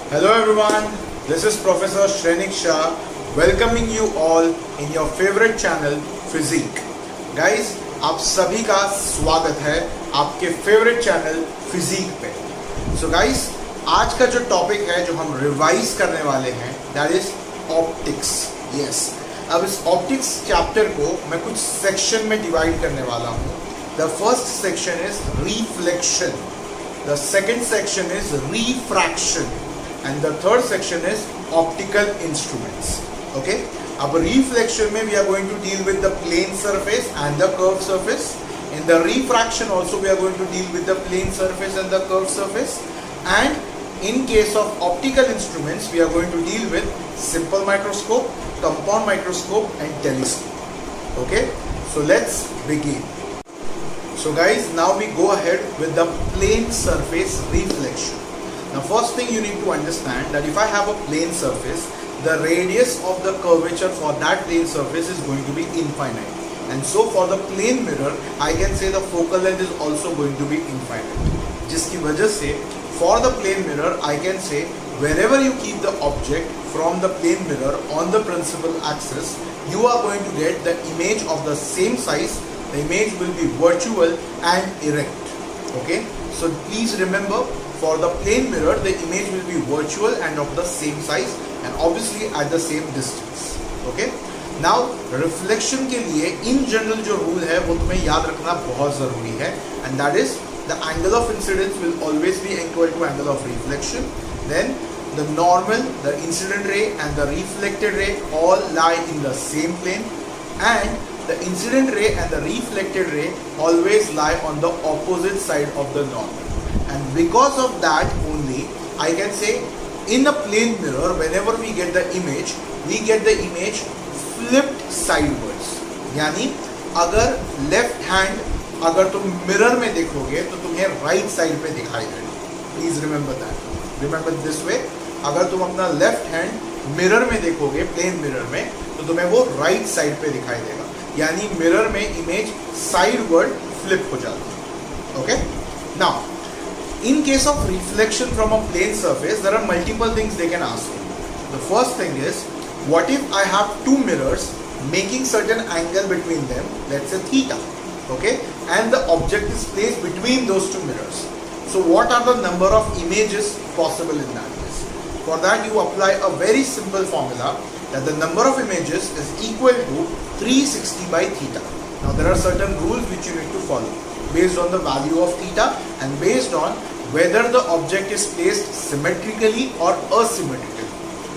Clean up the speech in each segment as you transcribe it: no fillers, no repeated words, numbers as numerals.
Hello everyone, this is Professor Shrenik Shah welcoming you all in your favorite channel Physique. Guys, आप सभी का स्वागत है आपके फेवरेट चैनल फिजिक पे. So guys, आज का जो टॉपिक है जो हम रिवाइज करने वाले हैं that is ऑप्टिक्स. Yes, अब इस ऑप्टिक्स चैप्टर को मैं कुछ सेक्शन में डिवाइड करने वाला हूँ. The first section is reflection, the second section is refraction, and the third section is optical instruments. Okay, अब reflection में we are going to deal with the plane surface and the curved surface. In the refraction also we are going to deal with the plane surface and the curved surface. And in case of optical instruments we are going to deal with simple microscope, compound microscope and telescope. Okay, so let's begin. So guys, now we go ahead with the plane surface reflection. Now first thing you need to understand that if I have a plane surface, the radius of the curvature for that plane surface is going to be infinite. And so for the plane mirror, I can say the focal length is also going to be infinite. जिसकी वजह से for the plane mirror, I can say wherever you keep the object from the plane mirror on the principal axis, you are going to get the image of the same size. The image will be virtual and erect. Okay, so please remember, for the plane mirror the image will be virtual and of the same size and obviously at the same distance. Okay, now reflection के लिए in general जो rule है वो तुम्हें याद रखना बहुत ज़रूरी है, and that is the angle of incidence will always be equal to angle of reflection. Then the normal, the incident ray and the reflected ray all lie in the same plane, and the incident ray and the reflected ray always lie on the opposite side of the normal. And because of that only, I can say in a plane mirror whenever we get the image flipped sideways. यानी अगर left hand अगर तुम mirror में देखोगे तो तुम्हें right side पे दिखाई देगा. Please remember that, remember this way. अगर तुम अपना लेफ्ट हैंड मिरर में देखोगे प्लेन मिरर में तो तुम्हें वो राइट साइड पे दिखाई देगा, यानी मिरर में इमेज साइडवर्ड फ्लिप हो जाती है. Okay, now in case of reflection from a plane surface, there are multiple things they can ask you. The first thing is, what if I have two mirrors making certain angle between them, let's say theta, okay, and the object is placed between those two mirrors. So what are the number of images possible in that case? For that you apply a very simple formula that the number of images is equal to 360 by theta. Now there are certain rules which you need to follow based on the value of theta and based on whether the object is placed symmetrically or asymmetrically.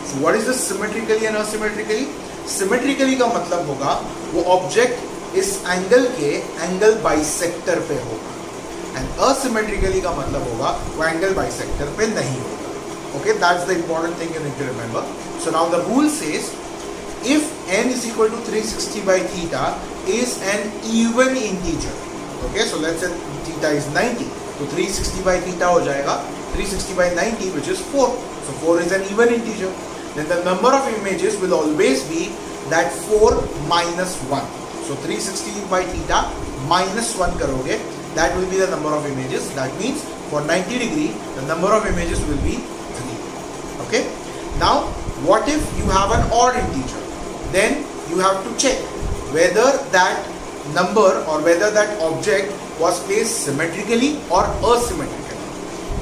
So what is this symmetrically and asymmetrically? Symmetrically का मतलब होगा वो object इस angle के angle bisector पे होगा, and asymmetrically का मतलब होगा वो angle bisector पे नहीं होगा. Okay, that's the important thing you need to remember. So now the rule says if n is equal to 360 by theta is an even integer. Okay, so let's say theta is 90, तो 360 by theta हो जाएगा 360 by 90 which is 4. So 4 is an even integer. Then the number of images will always be that 4 minus 1. So 360 by theta minus 1 करोगे, that will be the number of images. That means for 90 degree the number of images will be 3. Okay, now what if you have an odd integer? Then you have to check whether that number or whether that object was placed symmetrically or asymmetrically.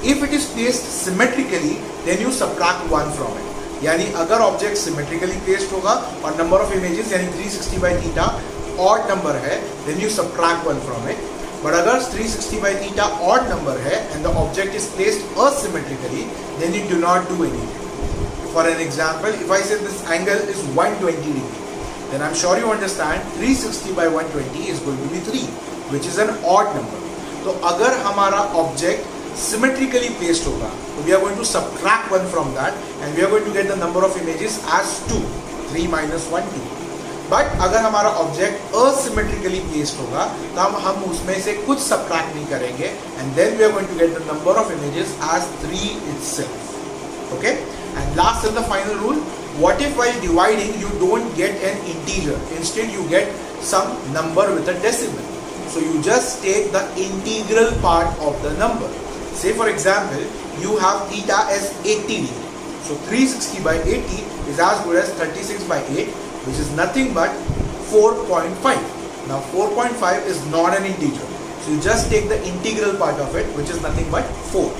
If it is placed symmetrically, then you subtract 1 from it. यानी अगर object symmetrically placed होगा और number of images यानी 360 by theta odd number है, then you subtract 1 from it. But अगर 360 by theta odd number है and the object is placed asymmetrically, then you do not do anything. For an example, if I say this angle is 120 degree, then I'm sure you understand 360 by 120 is going to be 3, which is an odd number. तो अगर हमारा object symmetrically placed होगा, तो we are going to subtract 1 from that and we are going to get the number of images as 2. 3 minus 1, 2. But अगर हमारा object asymmetrically placed होगा तो हम उसमें से कुछ subtract नहीं करेंगे and then we are going to get the number of images as 3 itself. Okay, and last and the final rule, what if while dividing you don't get an integer, instead you get some number with a decimal? So you just take the integral part of the number. Say for example, you have theta as 80 degree. So 360 by 80 is as good as 36 by 8, which is nothing but 4.5. Now 4.5 is not an integer. So you just take the integral part of it, which is nothing but 4.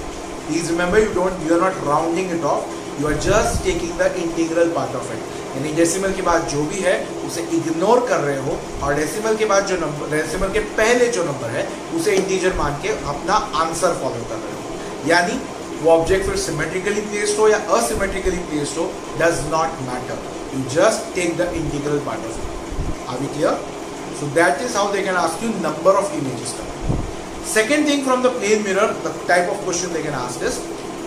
Please remember, you are not rounding it off. You are just taking the integral part of it. यानी decimal के बाद जो भी है उसे ignore कर रहे हो, और डेसिमल के बाद जो नंबर, डेसिमल के पहले जो नंबर है उसे इंटीजर मान के अपना आंसर फॉलो कर रहे हो. यानी वो ऑब्जेक्ट फिर सिमेट्रिकली प्लेस्ड हो या असिमेट्रिकली प्लेस्ड हो, does not matter. You just take the integral part of it. Are we clear? So that is how they can ask you number of images. Second thing from the plane mirror, the type of question they can ask is,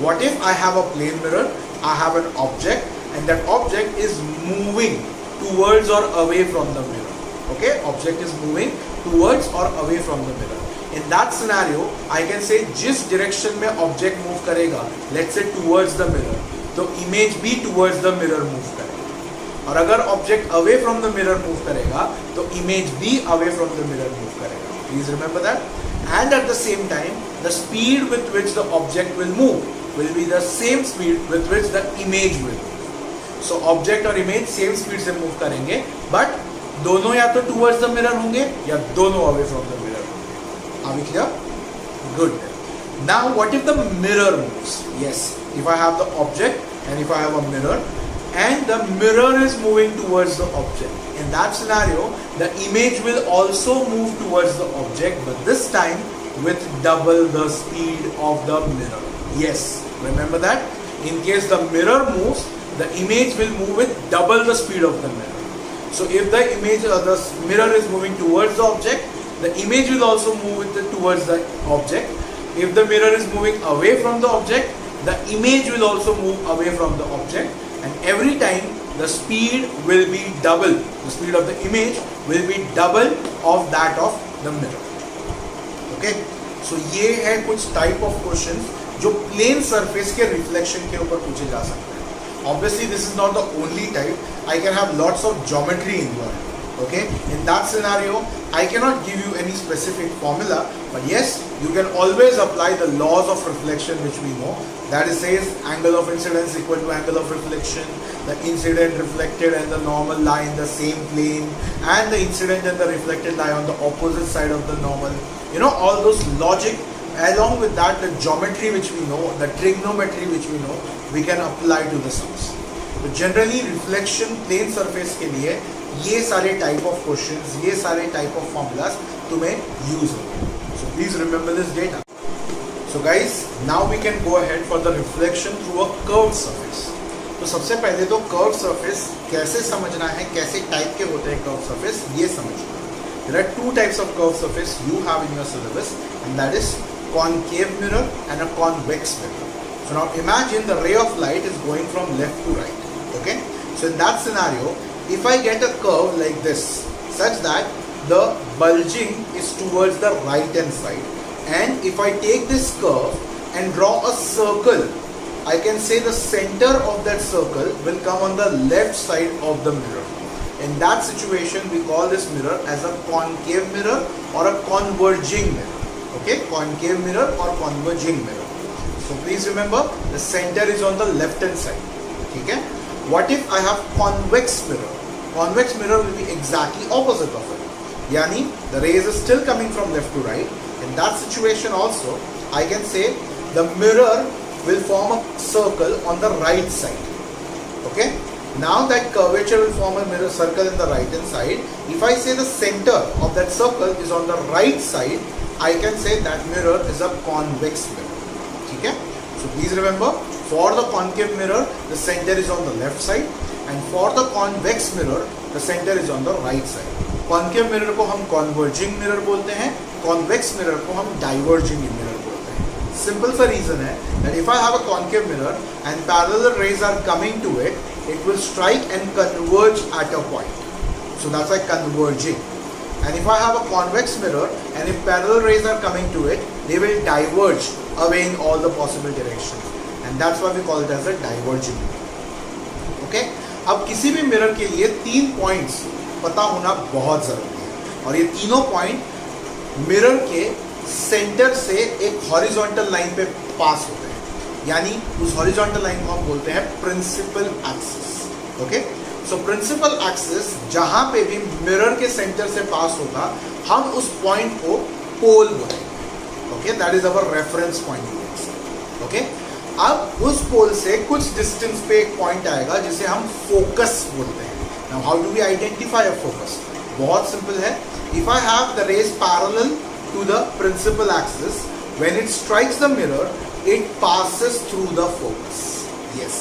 what if I have a plane mirror, I have an object, and that object is moving towards or away from the mirror. Okay, object is moving towards or away from the mirror. In that scenario, I can say जिस direction में object move करेगा, let's say towards the mirror, तो image भी towards the mirror move करेगा. और अगर object away from the mirror move करेगा तो इमेज भी away from the mirror move करेगा. Please remember that. And at the same time the speed with which the object will move will be the same speed with which the image will move. So object और image same speed से move करेंगे, but दोनों या तो towards the mirror होंगे या दोनों away from the mirror होंगे. Are we clear? Good. Now what if the mirror moves? Yes, if I have the object and if I have a mirror and the mirror is moving towards the object. In that scenario, the image will also move towards the object, but this time with double the speed of the mirror. Yes, remember that? In case the mirror moves, the image will move with double the speed of the mirror. So if the image or the mirror is moving towards the object, the image will also move with towards the object. If the mirror is moving away from the object, the image will also move away from the object. And every time the speed will be double, the speed of the image will be double of that of the mirror. Okay, so ये है कुछ type of questions जो plane surface के reflection के ऊपर पूछे जा सकते हैं. Obviously this is not the only type. I can have lots of geometry involved. Okay, in that scenario I cannot give you any specific formula, but yes, you can always apply the laws of reflection which we know. That is, says angle of incidence equal to angle of reflection, the incident reflected and the normal lie in the same plane, and the incident and the reflected lie on the opposite side of the normal. You know, all those logic, along with that the geometry which we know, the trigonometry which we know, we can apply to the sums. तो generally reflection plane surface के लिए ये सारे type of questions, ये सारे type of formulas तुम्हें use होंगे. So please remember this data. So guys, now we can go ahead for the reflection through a curved surface. तो सबसे पहले तो कर्व्ड सरफेस कैसे समझना है, कैसे टाइप के होते हैं कर्व्ड सरफेस, ये समझना है. There are two types of curved surface you have in your syllabus, and that is concave mirror and a convex mirror. So now imagine the ray of light is going from left to right. Okay, so in that scenario, if I get a curve like this, such that the bulging is towards the right hand side, and if I take this curve and draw a circle, I can say the center of that circle will come on the left side of the mirror. In that situation, we call this mirror as a concave mirror or a converging mirror. Okay, concave mirror or converging mirror. So please remember, the center is on the left hand side. Okay. What if I have convex mirror? Convex mirror will be exactly opposite of it. Yani the rays is still coming from left to right. In that situation also, I can say the mirror will form a circle on the right side. Okay. Now that curvature will form a mirror circle in the right hand side. If I say the center of that circle is on the right side, I can say that mirror is a convex mirror. Okay. So please remember, for the concave mirror, the center is on the left side, and for the convex mirror, the center is on the right side. Concave mirror को हम converging mirror बोलते हैं, convex mirror को हम diverging mirror बोलते हैं. Simple सा reason है that if I have a concave mirror and parallel rays are coming to it, it will strike and converge at a point. So that's like converging. And if I have a convex mirror and if parallel rays are coming to it, they will diverge away in all the possible directions. And that's why we call it as a diverging mirror. Okay? अब किसी भी mirror के लिए 3 points पता होना बहुत ज़रूरी है, और ये तीनों पॉइंट मिरर के सेंटर से एक हॉरिजॉन्टल लाइन पे पास होते हैं. यानी उस हॉरिजॉन्टल लाइन को हम बोलते हैं principal axis. Okay, so principal axis जहां पे भी मिरर के सेंटर से पास होगा हम उस पॉइंट को पोल बोलेंगे. Okay, that is our reference point. Okay, अब उस पोल से कुछ डिस्टेंस पे एक पॉइंट आएगा जिसे हम फोकस बोलते हैं. Now how do we identify a focus? बहुत सिंपल है. If I have the rays parallel to the principal axis, when it strikes the mirror it passes through the focus. Yes,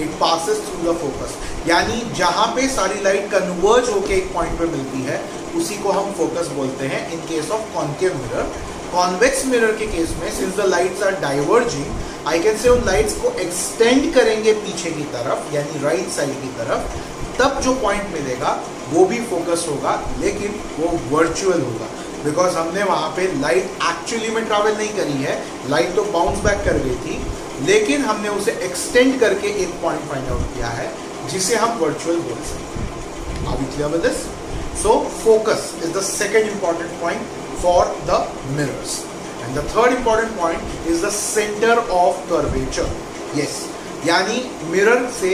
it passes through the focus. यानी जहां पे सारी light converge होके एक point पे मिलती है उसी को हम फोकस बोलते हैं in case of concave mirror. Convex mirror के केस में since the lights are diverging I can say उन लाइट्स को एक्सटेंड करेंगे पीछे की तरफ यानी राइट साइड की तरफ, तब जो पॉइंट मिलेगा वो भी फोकस होगा लेकिन वो वर्चुअल होगा. बिकॉज हमने वहाँ पे लाइट एक्चुअली में ट्रैवल नहीं करी है, लाइट तो बाउंस बैक कर गई थी लेकिन हमने उसे एक्सटेंड करके एक पॉइंट फाइंड आउट किया है जिसे हम वर्चुअल बोल सकते हैं. Are we clear with this? So focus is the second important point for the mirrors. And the third important point is the centre of curvature. Yes, यानी मिरर से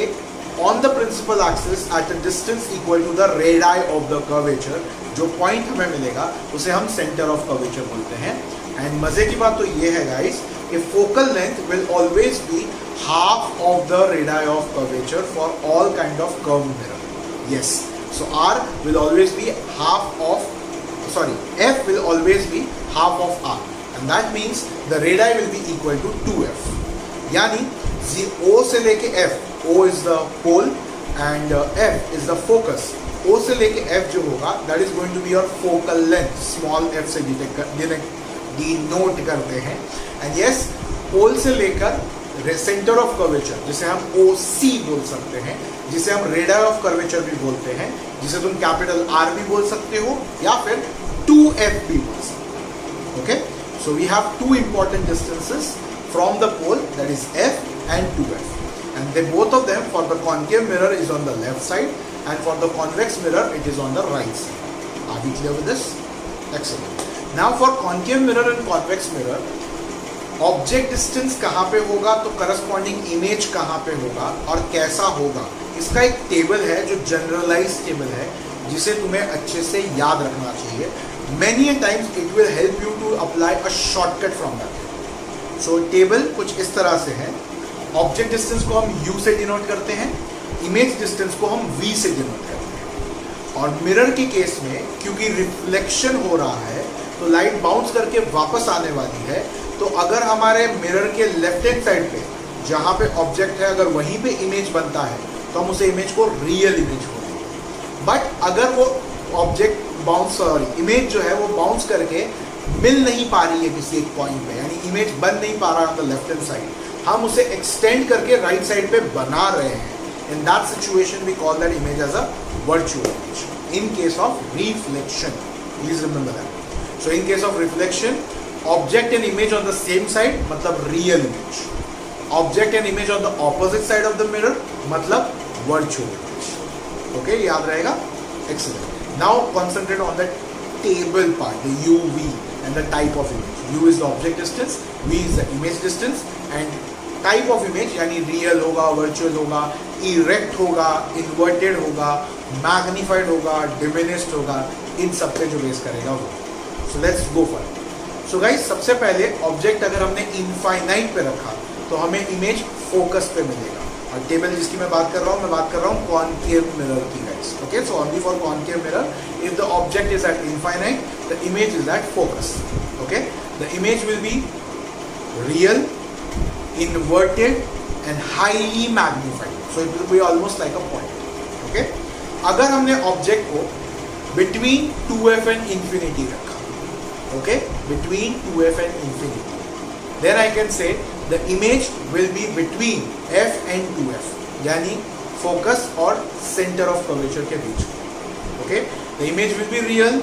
on the principal axis at a distance equal to the radii of the curvature, जो point हमें मिलेगा उसे हम centre of curvature बोलते हैं. And मजे की बात तो ये है गाइस कि focal length will always be half of the radii of curvature for all kind of curve mirror. Yes, so R will always be half of, sorry, F will always be half of R and that means the radii will be equal to 2F. यानी O से लेके F, O is the pole and F is the focus. O से लेके F जो होगा that is going to be your focal length. Small f से denote करते हैं. And yes, pole से लेकर सेंटर ऑफ कर्वेचर जिसे हम OC बोल सकते हैं, जिसे हम रेडाई ऑफ कर्वेचर भी बोलते हैं, जिसे तुम कैपिटल R भी बोल सकते हो या फिर 2F भी बोल सकते हो. Okay, so we have two important distances from the pole, that is F and 2F, and they both of them for the concave mirror is on the left side and for the convex mirror it is on the right side. Are we clear with this? Excellent. Now for concave mirror and convex mirror, object distance कहाँ पे होगा तो corresponding image कहाँ पे होगा और कैसा होगा, इसका एक टेबल है जो जनरलाइज टेबल है जिसे तुम्हें अच्छे से याद रखना चाहिए. Many a times it will help you to apply a shortcut from that. So table कुछ इस तरह से है. ऑब्जेक्ट डिस्टेंस को हम U से डिनोट करते हैं, इमेज डिस्टेंस को हम V से डिनोट करते हैं. और मिरर के केस में क्योंकि रिफ्लेक्शन हो रहा है तो लाइट बाउंस करके वापस आने वाली है, तो अगर हमारे मिरर के लेफ्ट हैंड साइड पे जहाँ पे ऑब्जेक्ट है अगर वहीं पे इमेज बनता है तो हम उसे इमेज को रियल इमेज बोलेंगे. बट अगर वो ऑब्जेक्ट बाउंस इमेज जो है वो बाउंस करके मिल नहीं पा रही है किसी एक पॉइंट पे, यानी इमेज बन नहीं पा रहा है on the left hand side, हम उसे एक्सटेंड करके राइट साइड पे बना रहे हैं. In that situation we call that image as a virtual image. In case of reflection, please remember that. So in case of reflection, object and image on the same side मतलब real image, object and image on the opposite side of the mirror मतलब virtual image. Okay, याद रहेगा? Excellent. Now concentrate on the table part, the UV and the type of image. U is the object distance, V is the image distance and type of image यानी real होगा, virtual होगा, erect होगा, inverted होगा, magnified होगा, diminished होगा, इन सब पे जो बेस करेगा वो. So let's go for it. So guys, सबसे पहले ऑब्जेक्ट अगर हमने infinite पे रखा तो हमें इमेज फोकस पे मिलेगा. और टेबल जिसकी मैं बात कर रहा हूँ कॉनकेव मिरर की guys. Okay, so only for concave mirror if the object is at infinite, the image is at focus. Okay, the image will be real, inverted and highly magnified, so it will be almost like a point. Okay, अगर हमने object को between 2f and infinity रखा, okay, between 2f and infinity, then I can say the image will be between f and 2f, यानी focus और centre of curvature के बीच. Okay, the image will be real,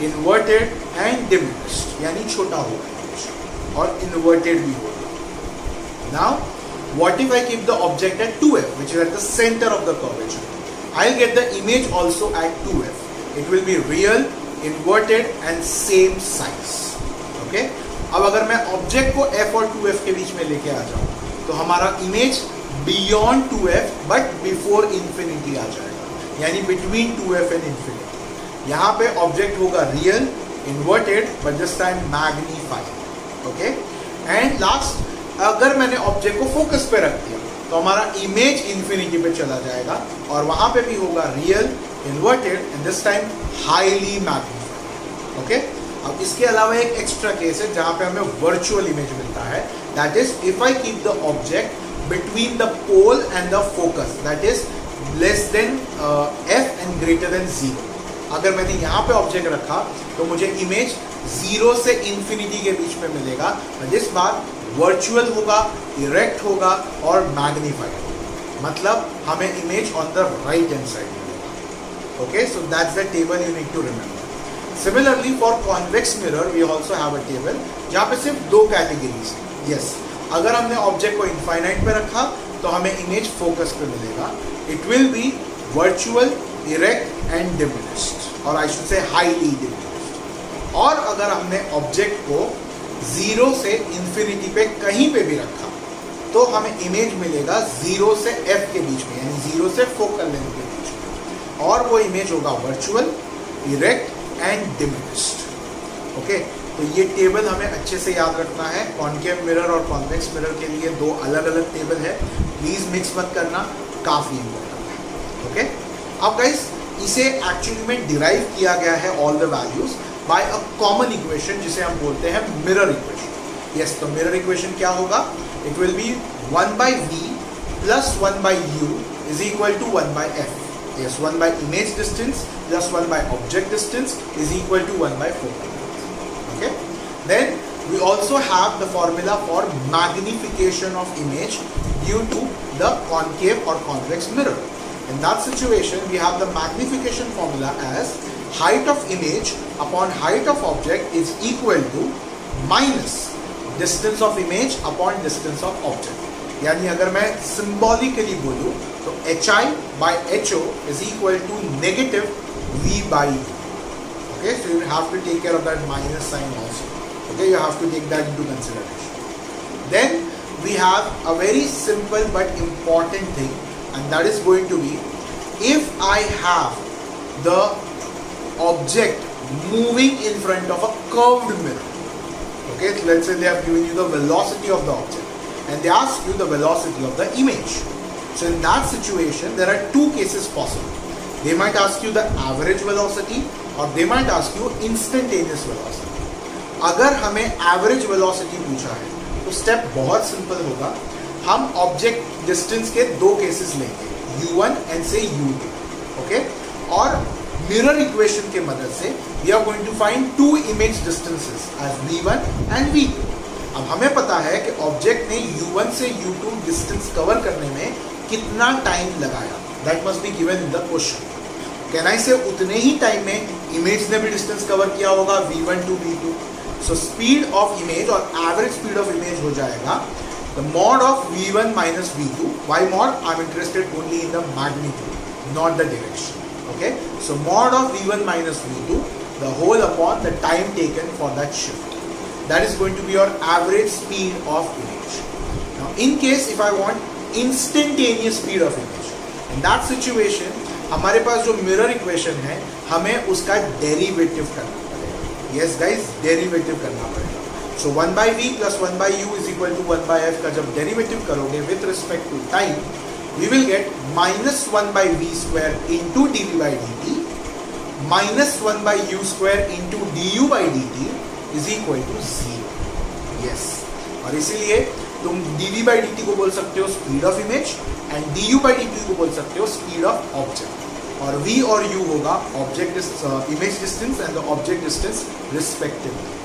inverted and diminished, यानी छोटा होगा और inverted भी होगा. Now, what if I keep the object at 2f, which is at the center of the curvature? I'll get the image also at 2f. It will be real, inverted and same size. Okay? अब अगर मैं object को f और 2f के बीच में लेके आ जाऊँ तो हमारा image beyond 2f but before infinity आ जाएगा, यानी बिटवीन 2f एंड इंफिनिटी। यहाँ पे ऑब्जेक्ट होगा real, inverted, but this time magnified. Okay, and last, अगर मैंने ऑब्जेक्ट को फोकस पे रख दिया तो हमारा इमेज इंफिनिटी पे चला जाएगा और वहां पे भी होगा real, inverted and this time highly magnified. Okay, अब इसके अलावा एक एक्स्ट्रा केस है जहां पे हमें वर्चुअल इमेज मिलता है, that is if I keep the object between the pole and the focus, that is less than f and greater than 0। अगर मैंने यहाँ पे ऑब्जेक्ट रखा तो मुझे इमेज 0 से इंफिनिटी के बीच में मिलेगा, जिस बार वर्चुअल होगा, इरेक्ट होगा और मैग्नीफाइड होगा, मतलब हमें image on the right hand side मिलेगा। Okay, so that's the table you need to remember. Similarly for convex mirror we also have a table जहाँ पे सिर्फ दो कैटेगरीज है। यस, अगर हमने ऑब्जेक्ट को इनफाइनाइट पे रखा तो हमें इमेज फोकस पे मिलेगा। It will be virtual, erect and diminished, और I should say highly diminished. और अगर हमने ऑब्जेक्ट को 0 से इंफिनिटी पे कहीं पे भी रखा तो हमें इमेज मिलेगा 0 से f के बीच में, यानी 0 से फोकल लेंथ के बीच में, और वो इमेज होगा virtual, erect and diminished. Okay, तो ये टेबल हमें अच्छे से याद रखना है। कॉनकेव मिरर और कॉन्वेक्स मिरर के लिए दो अलग अलग टेबल है, प्लीज मिक्स मत करना, काफी इंपॉर्टेंट है। ओके, अब गाइस इसे एक्चुअली में डिराइव किया गया है all the values by a common equation जिसे हम बोलते हैं मिरर इक्वेशन। यस, तो मिरर इक्वेशन क्या होगा? It will be 1/v plus 1/u is equal to 1/f। Yes, 1 by image distance plus 1 by object distance is equal to 1 by focal length. Okay. Then we also have the formula for magnification of image due to the concave or convex mirror. In that situation, we have the magnification formula as height of image upon height of object is equal to minus distance of image upon distance of object. यानी अगर मैं symbolically बोलूँ तो HI by HO is equal to negative V by U. Okay, so you have to take care of that minus sign also. Okay, you have to take that into consideration. Then we have a very simple but important thing, and that is going to be if I have the object moving in front of a curved mirror. Okay, so let's say they have given you the velocity of the object and they ask you the velocity of the image. So in that situation, there are two cases possible. They might ask you the average velocity or they might ask you instantaneous velocity. अगर हमें average velocity पूछा है तो step बहुत simple होगा। हम object distance के दो केसेस लेंगे, u1 एंड से u2, ओके, और मिरर इक्वेशन के मदद से we are going to find two image distances as v1 and v2. अब हमें पता है कि ऑब्जेक्ट ने u1 से u2 डिस्टेंस कवर करने में कितना टाइम लगाया, that must be given in the question. Can I से उतने ही टाइम में इमेज ने भी डिस्टेंस कवर किया होगा v1 to v2। So speed of image और एवरेज स्पीड ऑफ इमेज हो जाएगा the mod of v1 minus v2। Why mod? I am interested only in the magnitude, not the direction. Okay, so mod of v1 minus v2 the whole upon the time taken for that shift. That is going to be your average speed of image. Now, in case if I want instantaneous speed of image, in that situation, हमारे पास जो mirror equation है, हमें उसका derivative करना पड़ेगा. Yes, guys, derivative करना पड़ेगा. So 1/v plus 1/u is equal to 1/f का जब derivative करोगे with respect to time, we will get minus 1/v square into dv by dt minus 1/u square into du by dt is equal to 0. Yes, और इसीलिए तुम dv by dt को बोल सकते हो speed of image and du by dt को बोल सकते हो स्पीड ऑफ ऑब्जेक्ट, और v और u होगा object image distance and the object distance respectively.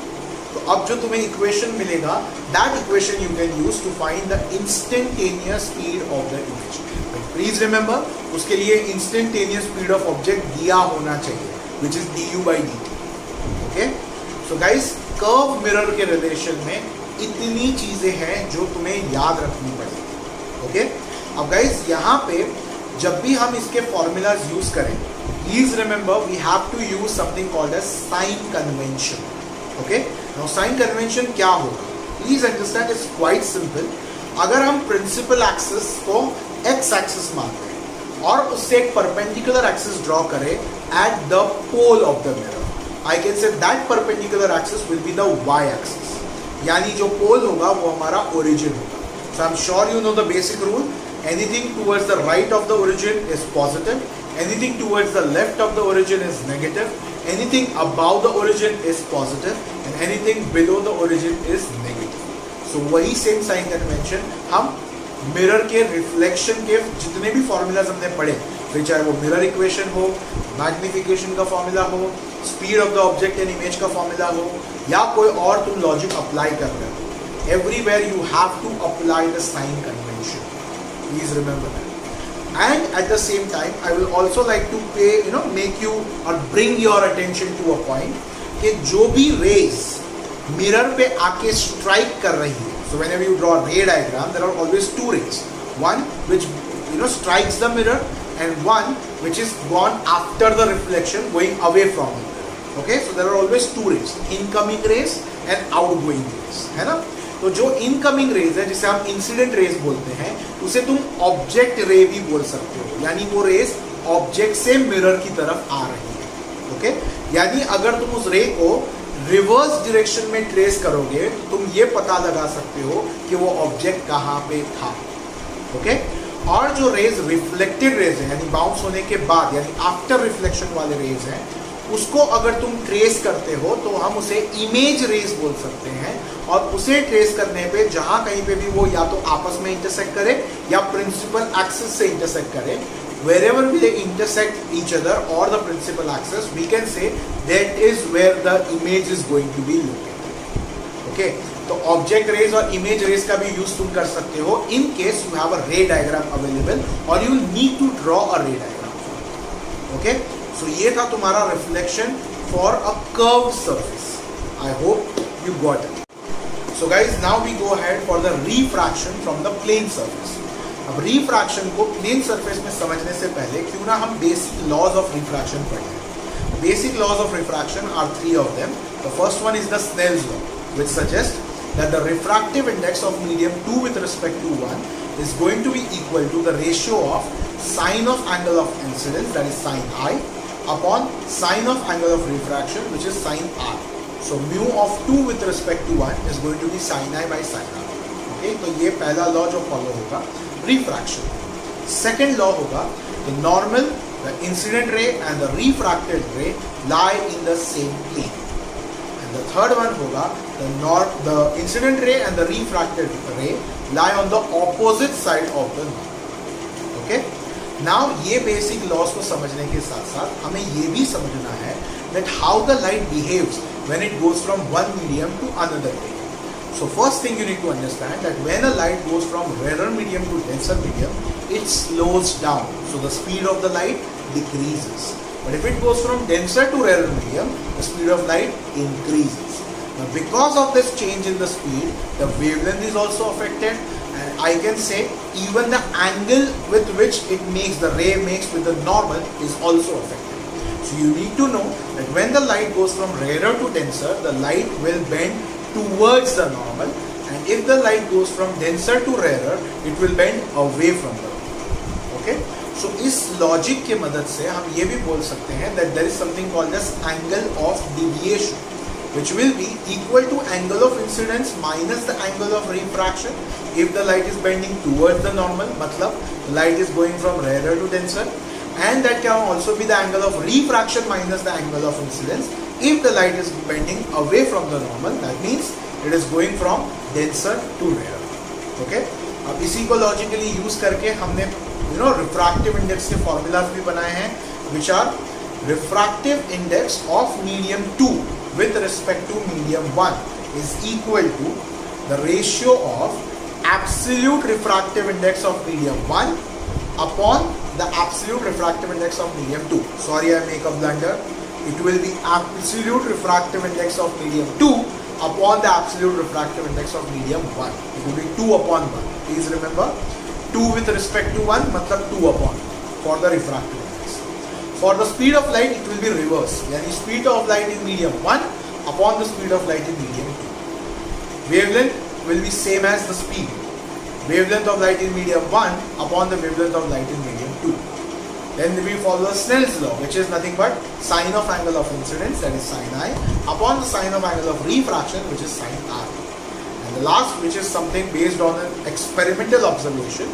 तो अब जो तुम्हें इक्वेशन मिलेगा, that equation you can use to find the instantaneous speed of the image. Please remember, उसके लिए इंस्टेंटेनियस स्पीड ऑफ ऑब्जेक्ट दिया होना चाहिए, which is du by dt। Okay, so guys, curve mirror के रिलेशन में इतनी चीजें हैं जो तुम्हें याद रखनी पड़ेगी। ओके, अब गाइस यहाँ पे जब भी हम इसके फॉर्मूलाज यूज करें, please remember we have to use something called as sign convention. Okay, now sign convention क्या होगा? Please understand, it's quite simple. अगर हम प्रिंसिपल एक्सिस को एक्स एक्सिस मानते हैं और उससे एक परपेंडिकुलर एक्सिस ड्रॉ करें at the pole of the mirror, I can say that perpendicular axis will be the y axis, यानी जो पोल होगा वो हमारा ओरिजिन होगा. सो I am sure you know the basic rule. Anything towards the right of the origin is positive, anything towards the left of the origin is negative, anything above the origin is positive and anything below the origin is negative. So वही same sign convention हम mirror के reflection के जितने भी formulas हमने पढ़े, फिर चाहे वो मिरर इक्वेशन हो, मैग्निफिकेशन का फॉर्मूला हो, speed of the object and image का फॉर्मूला हो, या कोई और तुम लॉजिक अप्लाई कर रहे हो, everywhere you have to apply the sign convention. Please remember that. And at the same time, I will also like to make you or bring your attention to a point कि जो भी rays mirror पे आके strike कर रही है, so whenever you draw a ray diagram, there are always two rays, one which strikes the mirror and one which is gone after the reflection going away from the mirror. Okay, so there are always two rays, incoming rays and outgoing rays, है ना. तो जो incoming raise है जिसे हम incident raise बोलते हैं, उसे तुम ऑब्जेक्ट रे भी बोल सकते हो, यानी वो रेज ऑब्जेक्ट से मिरर की तरफ आ रही है. ओके, यानी अगर तुम उस रे को रिवर्स डायरेक्शन में ट्रेस करोगे तो तुम ये पता लगा सकते हो कि वो ऑब्जेक्ट कहाँ पे था. ओके, और जो रेज रिफ्लेक्टेड रेज है यानी बाउंस होने के बाद यानी आफ्टर रिफ्लेक्शन वाले रेज हैं, उसको अगर तुम ट्रेस करते हो तो हम उसे इमेज रेज बोल सकते हैं. और उसे ट्रेस करने पे जहां कहीं पे भी वो या तो आपस में इंटरसेक्ट करे या प्रिंसिपल एक्सिस से इंटरसेक्ट करे, wherever they intersect each other or the principal axis, we can say that is where the image is going to be located. Okay, तो ऑब्जेक्ट रेज और इमेज रेज का भी use तुम कर सकते हो in case you have a ray diagram available और you need to draw a ray diagram. Okay, so ये था तुम्हारा reflection for a curved surface. I hope you got it. So guys, now we go ahead for the refraction from the plane surface. अब refraction को plane surface में समझने से पहले क्यों ना हम basic laws of refraction पढ़ें. Basic laws of refraction are three of them. The first one is the Snell's law, which suggests that the refractive index of medium 2 with respect to 1 is going to be equal to the ratio of sine of angle of incidence, that is sine I, upon sine of angle of refraction, which is sine R. So mu of 2 with respect to 1 is going to be sin I by sin R. Okay, तो ये पहला law जो follow होगा refraction. Second law होगा the normal, the incident ray and the refracted ray lie in the same plane. And the third one होगा the incident ray and the refracted ray lie on the opposite side of the normal. Okay, now ये basic laws को समझने के साथ साथ हमें ये भी समझना है that how the light behaves when it goes from one medium to another medium. So first thing you need to understand that when a light goes from rarer medium to denser medium, it slows down. So the speed of the light decreases. But if it goes from denser to rarer medium, the speed of light increases. Now because of this change in the speed, the wavelength is also affected, and I can say even the angle with which it makes, the ray makes with the normal is also affected. So you need to know that when the light goes from rarer to denser, the light will bend towards the normal, and if the light goes from denser to rarer, it will bend away from the normal. Okay? So इस logic के मदद से हम ये भी बोल सकते हैं that there is something called as angle of deviation, which will be equal to angle of incidence minus the angle of refraction if the light is bending towards the normal, मतलब the light is going from rarer to denser. And that can also be the angle of refraction minus the angle of incidence if the light is bending away from the normal. That means it is going from denser to rarer. Okay? अब इसी को logically use करके हमने refractive index के formulas भी बनाए हैं, which are refractive index of medium 2 with respect to medium 1 is equal to the ratio of absolute refractive index of medium 1 upon the absolute refractive index of medium 2. Sorry, I make a blunder. It will be absolute refractive index of medium 2 upon the absolute refractive index of medium 1. It will be 2 upon 1. Please remember, 2 with respect to 1 matlab 2 upon for the refractive index. For the speed of light, it will be reverse. Yani speed of light in medium 1 upon the speed of light in medium 2. Wavelength will be same as the speed. wavelength of light in medium 1 upon the wavelength of light in medium 2. Then we follow Snell's law, which is nothing but sine of angle of incidence, that is sine I, upon the sine of angle of refraction, which is sine R. And the last, which is something based on an experimental observation,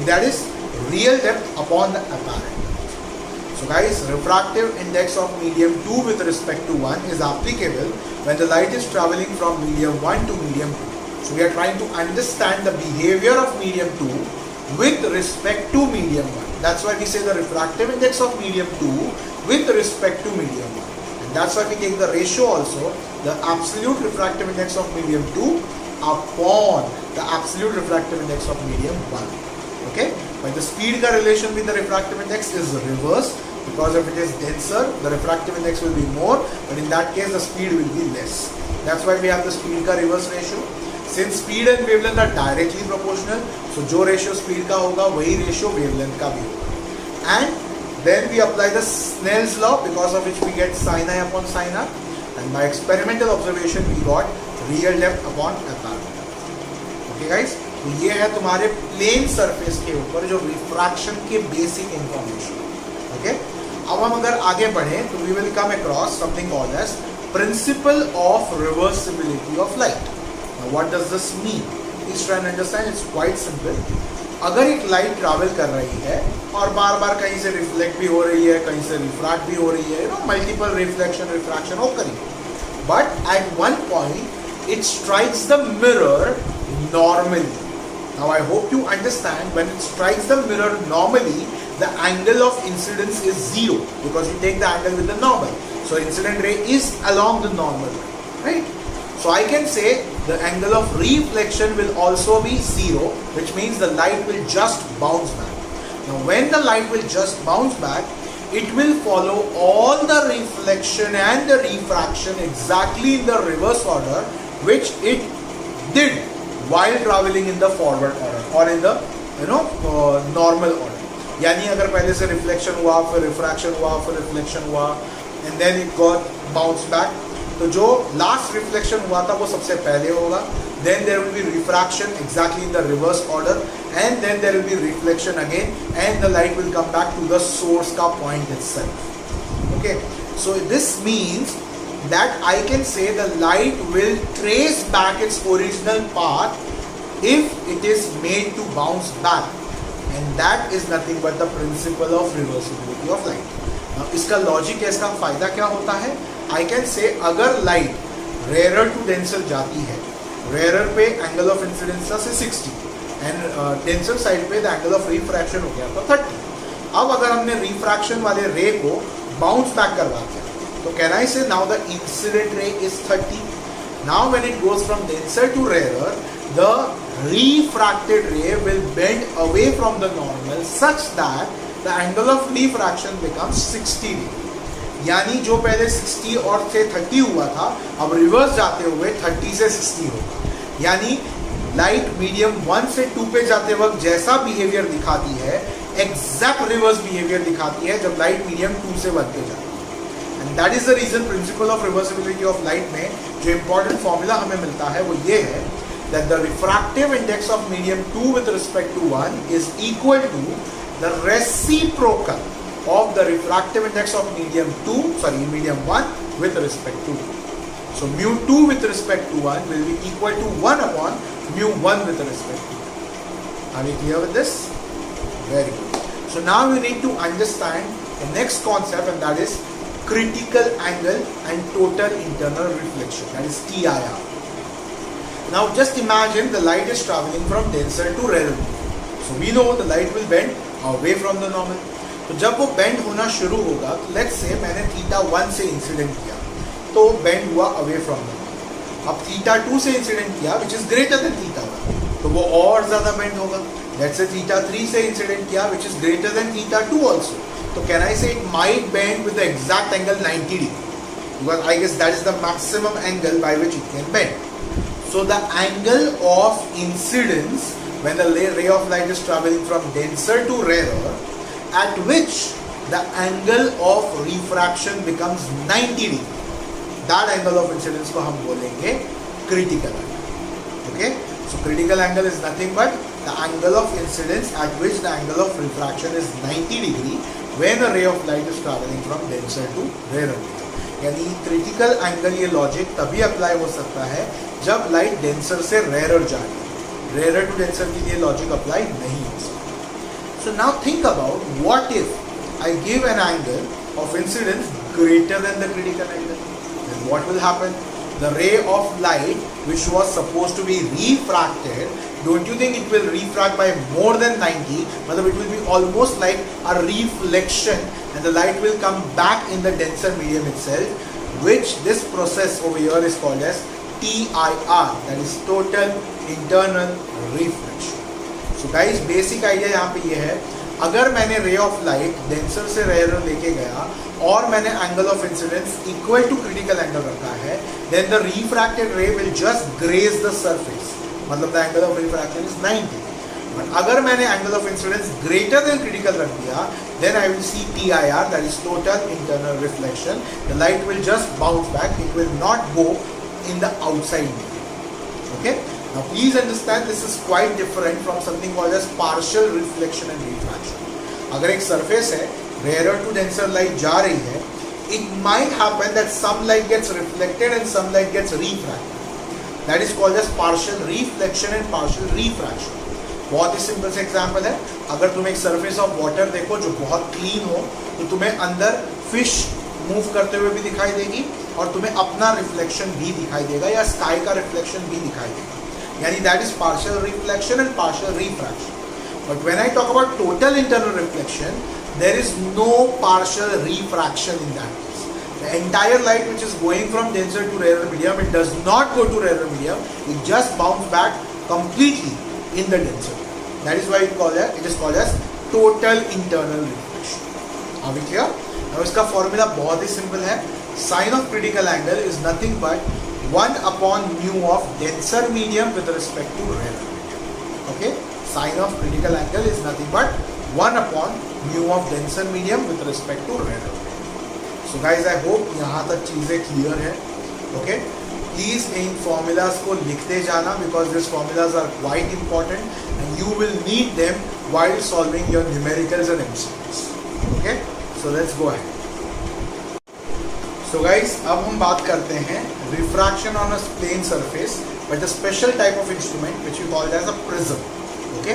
that is real depth upon the apparent. So guys, refractive index of medium 2 with respect to 1 is applicable when the light is traveling from medium 1 to medium 2. So we are trying to understand the behavior of medium 2 with respect to medium 1. That's why we say the refractive index of medium 2 with respect to medium 1. And that's why we take the ratio also, the absolute refractive index of medium 2 upon the absolute refractive index of medium 1. Okay? But the speed ka relation with the refractive index is reverse, because if it is denser, the refractive index will be more, but in that case the speed will be less. That's why we have the speed ka reverse ratio. Since speed and wavelength are directly proportional, so जो ratio speed का होगा वही ratio wavelength का भी होगा. And then we apply the Snell's law, because of which we get sin I upon sin R, and by experimental observation we got real depth upon apparent. Okay guys, तो ये है तुम्हारे plane surface के ऊपर जो refraction के basic information. Okay, अब हम अगर आगे बढ़े तो we will come across something called as principle of reversibility of light. Now what does this mean? Please try and understand. It's quite simple. अगर एक लाइट ट्रैवल कर रही है और बार बार कहीं से रिफ्लेक्ट भी हो रही है, कहीं से रिफ्रैक्ट भी हो रही है, you know multiple reflection refraction हो करी, but at one point it strikes the mirror normally. Now I hope you understand, when it strikes the mirror normally, the angle of incidence is 0, because you take the angle with the normal. So incident ray is along the normal, right? So I can say the angle of reflection will also be 0, which means the light will just bounce back. Now when the light will just bounce back, it will follow all the reflection and the refraction exactly in the reverse order which it did while traveling in the forward order or in the normal order. यानी अगर पहले से reflection हुआ, फिर refraction हुआ, फिर reflection हुआ, and then it got bounce back, तो जो लास्ट रिफ्लेक्शन हुआ था वो सबसे पहले होगा, then there will be refraction exactly in the reverse order, and then there will be reflection again, and the light will come back to the source ka point itself. Okay, so this means that I can say the light will trace back its original path if it is made to bounce back, and that is nothing but the principle of reversibility of light. Now इसका logic है, इसका फायदा क्या होता है? I can say अगर light rare to denser जाती है, रेयर पे एंगल ऑफ इंसिडेंस था से 60 एंड डेंसर साइड पे द एंगल ऑफ रिफ्रैक्शन हो गया था 30. अब अगर हमने रिफ्रैक्शन वाले रे को बाउंस बैक करवा दिया, तो can I say now the incident ray is 30. Now when it goes from denser to rare, the refracted ray will bend away from the normal such that the angle of refraction becomes 60 degree. यानी जो पहले 60 और से 30 हुआ था, अब reverse जाते हुए 30 से 60 होगा. यानी लाइट मीडियम 1 से 2 पे जाते वक्त जैसा बिहेवियर दिखाती है, एग्जैक्ट रिवर्स बिहेवियर दिखाती है जब लाइट मीडियम 2 से 1 पे जाती है. And that is the reason principle of reversibility of light में जो इंपॉर्टेंट फॉर्मूला हमें मिलता है वो ये है, that the refractive index of medium 2 with respect to 1 is equal to the reciprocal of the refractive index of medium 1 with respect to 2. So mu 2 with respect to 1 will be equal to 1 upon mu 1 with respect to 2. Are we clear with this? Very good. So now we need to understand the next concept, and that is critical angle and total internal reflection, that is TIR. Now just imagine the light is traveling from denser to rarer. So we know the light will bend away from the normal. तो जब वो bend होना शुरू होगा, तो let's say मैंने theta 1 से incident किया, तो बेंड हुआ अवे फ्रॉम द नॉर्मल. अब थीटा 2 से इंसिडेंट किया which is greater than theta 1, तो वो और ज्यादा बेंड होगा. लेट्स से थीटा 3 से इंसिडेंट किया which is greater than theta 2 also, तो can I say it might bend with the exact angle 90 degree, because I guess that is the maximum angle by which it can bend. So the angle of incidence when the ray of light is traveling from denser to rarer, at which the angle of refraction becomes 90 degree, that angle of incidence को हम बोलेंगे critical angle. Okay, so critical angle is nothing but the angle of incidence at which the angle of refraction is 90 degree when a ray of light is traveling from denser to rarer. यानी critical angle ये logic तभी apply हो सकता है जब light denser से rare जा रही है, रेयर टू डेंसर के लिए लॉजिक अप्लाई नहीं हो सकता. So now think about what if I give an angle of incidence greater than the critical angle. Then what will happen? The ray of light which was supposed to be refracted, don't you think it will refract by more than 90? Matlab it will be almost like a reflection and the light will come back in the denser medium itself, which this process over here is called as TIR, that is total internal reflection. So guys, basic idea यहाँ पे ये है, अगर मैंने ray of light denser से rarer लेके गया और मैंने angle of incidence equal to critical angle रखा है, then the refracted ray will just graze the surface, मतलब the angle of refraction is 90. But अगर मैंने angle of incidence greater than critical रख दिया, then I will see TIR, that is total internal reflection. The light will just bounce back, it will not go in the outside medium. Okay, now please understand this is quite different from something called as partial reflection and refraction. अगर एक surface है, rarer to denser light जा रही है, it might happen that some light gets reflected and some light gets refracted. That is called as partial reflection and partial refraction. बहुत ही simple से example है, अगर तुम एक surface of water देखो जो बहुत clean हो, तो तुम्हें अंदर fish मूव करते हुए भी दिखाई देगी और तुम्हें अपना रिफ्लेक्शन भी दिखाई देगा या स्काई का रिफ्लेक्शन भी दिखाई देगा. यानी that is partial reflection and partial refraction. But when I talk about total internal reflection, there is no partial refraction in that case. The entire light which is going from denser to rare medium, it does not go to rare medium, it just bounce back completely in the denser. That is why it is called as total internal reflection. Are we clear? अब इसका formula बहुत ही simple है. Sine of critical angle is nothing but 1 upon mu of denser medium with respect to rarer medium. Okay, sine of critical angle is nothing but 1 upon mu of denser medium with respect to rarer medium. So guys, I hope यहाँ तक चीज़ें clear है. Okay, please in formulas को लिखते जाना because these formulas are quite important and you will need them while solving your numericals and MCQs. Okay, so let's go ahead. So guys, अब हम बात करते हैं refraction on a plane surface but the special type of instrument which you called as a prism. Okay,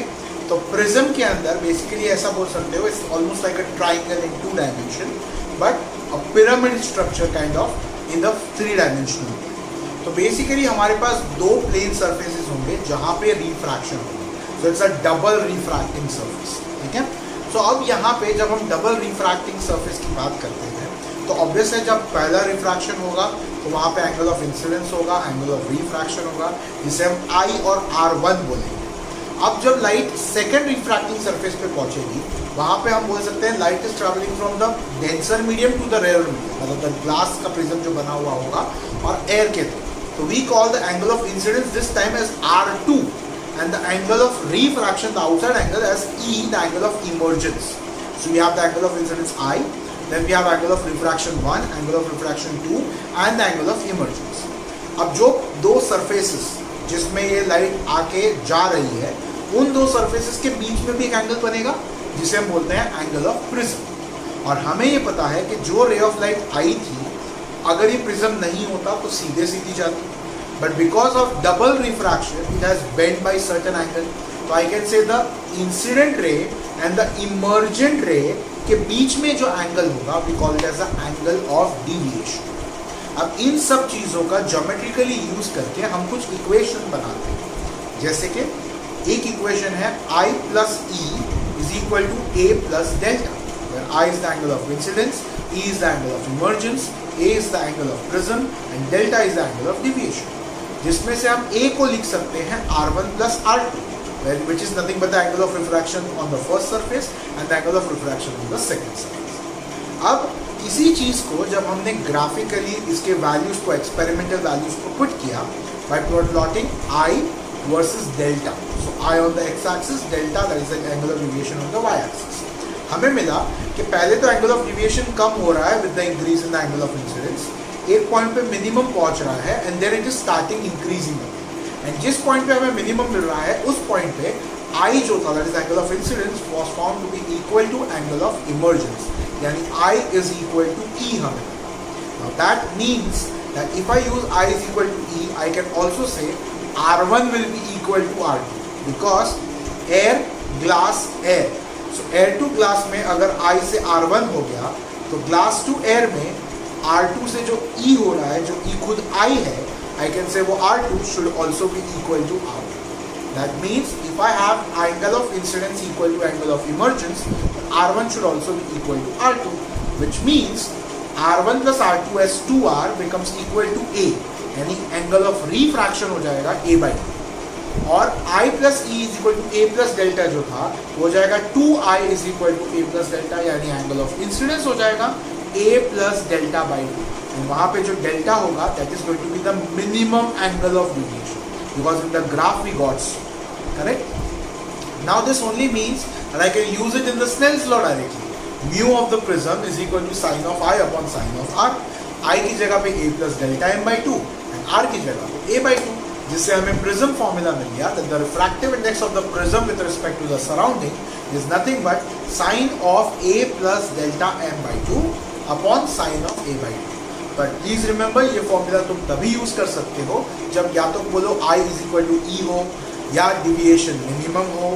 तो prism के अंदर basically ऐसा बोल सकते हो, it's almost like a triangle in 2 dimension but a pyramid structure kind of in the 3 dimensional. तो basically हमारे पास 2 प्लेन सरफेसेस होंगे जहाँ पे रिफ्रैक्शन होगा. So it's a double refracting surface. ठीक है, सो अब यहाँ पे जब हम डबल रिफ्रैक्टिंग सरफेस की बात करते हैं तो ऑब्वियस है जब पहला रिफ्रैक्शन होगा तो वहाँ पे एंगल ऑफ इंसिडेंस होगा, एंगल ऑफ रिफ्रैक्शन होगा, जिसे हम I और R1 बोलेंगे. अब जब लाइट सेकेंड रिफ्रैक्टिंग सरफेस पे पहुंचेगी, वहाँ पे हम बोल सकते हैं light is travelling from the denser medium to the rare medium, मतलब द ग्लास का प्रिज्म जो बना हुआ होगा और एयर के थ्रू. तो we call the angle of incidence this time as R2 and the angle of refraction, the outside angle, as E, the angle of emergence. So we have the angle of incidence I, then we have angle of refraction 1, angle of refraction 2 and the angle of emergence. अब जो 2 surfaces जिसमें ये light आके जा रही है, उन 2 surfaces के बीच में भी एक एंगल बनेगा जिसे हम बोलते हैं एंगल ऑफ प्रिज्म. और हमें ये पता है कि जो रे ऑफ लाइट आई थी, अगर ये प्रिज्म नहीं होता तो सीधे सीधी जाती, but because of double refraction it has bent by certain angle. So I can say the incident ray and the emergent ray के बीच में जो एंगल होगा we call it as the angle of deviation. अब इन सब चीज़ों का geometrically use करके हम कुछ इक्वेशन बनाते हैं, जैसे कि एक इक्वेशन है I plus E is equal to A plus delta, where I is the angle of incidence, E is the angle of emergence, A is the angle of prism and delta is the angle of deviation. जिसमें से हम A को लिख सकते हैं R1 plus R2, which is nothing but the angle of refraction on the first surface and the angle of refraction on the second surface. अब इसी चीज़ को जब हमने ग्राफिकली इसके वैल्यूज को, एक्सपेरिमेंटल वैल्यूज को पुट किया by plotting I versus delta. So I on the x-axis, delta that is the angle of deviation on the y-axis. हमें मिला कि पहले तो एंगल ऑफ डिविएशन कम हो रहा है with the increase in the angle of incidence, एक point पे मिनिमम पहुंच रहा है and then it is starting increasing. And जिस पॉइंट पे हमें मिनिमम मिल रहा है उस पॉइंट पे I जो था, that is angle of incidence, was found to be equal to angle of emergence. यानी I is equal to E हमें. Now that means that if I use I is equal to E, I can also say R1 will be equal to R2 because air, glass, air. So air to glass में अगर I से R1 हो गया तो glass to air में R2 से जो E हो रहा है, जो E खुद I है, I can say वो R2 should also be equal to R1. That means if I have angle of incidence equal to angle of emergence, R1 should also be equal to R2, which means R1 plus R2 as 2R becomes equal to A, यानी angle of refraction हो जाएगा A by 2. और I plus E is equal to A plus delta जो था वो हो जाएगा 2I is equal to A plus delta, यानी angle of incidence हो जाएगा A plus delta by 2. और वहाँ पे जो delta होगा that is going to be the minimum angle of deviation because in the graph we got so. Correct? Now this only means that I can use it in the Snell's law directly. Mu of the prism is equal to sine of I upon sine of R. I की जगह पे A plus delta M by 2 and R की जगह पे A by 2, जिससे हमें prism formula मिल गया that the refractive index of the prism with respect to the surrounding is nothing but sine of A plus delta M by 2 upon sine of A by 2. But please remember ये formula तुम तभी use कर सकते हो जब या तो बोलो I is equal to E हो, या डिविएशन मिनिमम हो,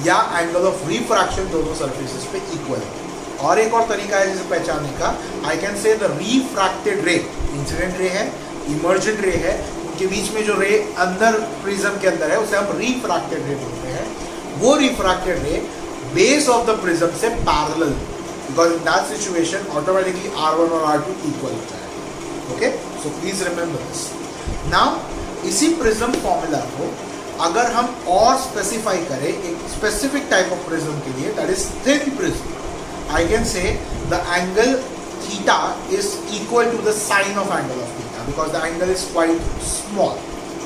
या एंगल ऑफ रिफ्रैक्शन दोनों सरफेसेस पे इक्वल हो. और एक और तरीका है जिसे पहचानने का, I can say the refracted ray, incident ray है, इमर्जेंट रे है, उनके बीच में जो रे अंदर प्रिज्म के अंदर है उसे हम रिफ्रैक्टेड रे बोलते हैं. वो refracted ray base of the prism से parallel, because in that situation automatically R1 और R2 इक्वल हो जाएगा. Okay, so please remember this. Now इसी प्रिज्म फॉर्मूला को अगर हम और स्पेसिफाई करें एक स्पेसिफिक टाइप ऑफ प्रिज्म के लिए, that is thin prism, I can say the angle theta is equal to the sine of angle of theta because the angle is quite small.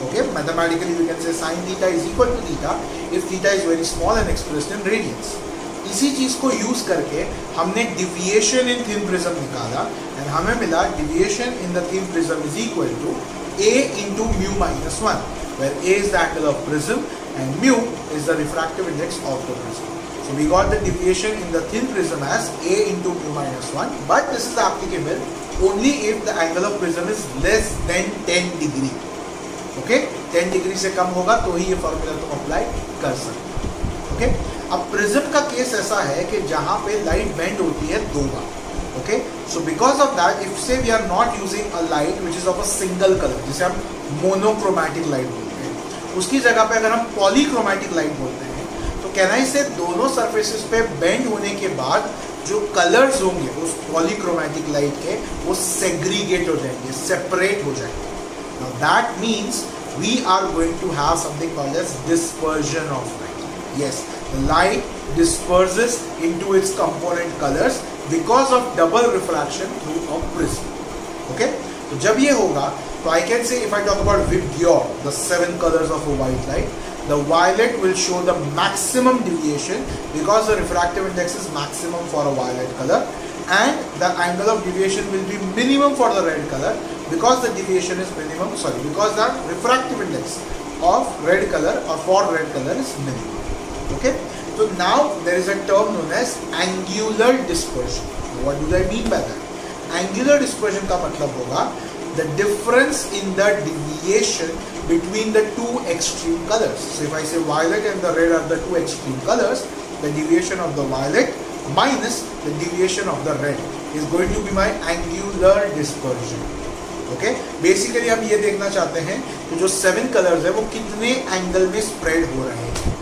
Okay, mathematically we can say sin theta is equal to theta if theta is very small and expressed in radians. इसी चीज को use करके हमने deviation in thin prism निकाला and हमें मिला deviation in the thin prism is equal to a into mu minus 1, where a is the angle of prism and mu is the refractive index of the prism. So we got the deviation in the thin prism as a into mu minus 1, but this is applicable only if the angle of prism is less than 10 degree. Okay, 10 degree से कम होगा तो ही ये formula तुम apply कर सकते हो. Okay, अब prism का केस ऐसा है कि जहां पे लाइट बेंड होती है दो बार. Okay, so because of that if say we are not using a light which is of a single colour, जिसे हम मोनोक्रोमैटिक लाइट बोलते हैं, उसकी जगह पे अगर हम पॉलीक्रोमैटिक लाइट बोलते हैं तो कहना है से दोनों सरफेसेस पे बेंड होने के बाद जो कलर्स होंगे उस पॉलीक्रोमैटिक लाइट के वो सेग्रीगेट हो जाएंगे, सेपरेट हो जाएंगे. Now that means we are going to have something called as dispersion of light. Yes, the light disperses into its component colors because of double refraction through a prism. Okay? तो जब ये होगा तो I can say if I talk about Vibgyor, the 7 colors of a white light, the violet will show the maximum deviation because the refractive index is maximum for a violet color, and the angle of deviation will be minimum for the red color because the deviation is minimum, because the refractive index of red color or for red color is minimum. Okay, so now there is a term known as angular dispersion. What do I mean by that? Angular dispersion का मतलब होगा the difference in the deviation between the two extreme colors. So if I say violet and the red are the two extreme colors, the deviation of the violet minus the deviation of the red is going to be my angular dispersion. Okay, basically हम ये देखना चाहते हैं कि जो 7 colours है वो कितने एंगल में स्प्रेड हो रहे हैं.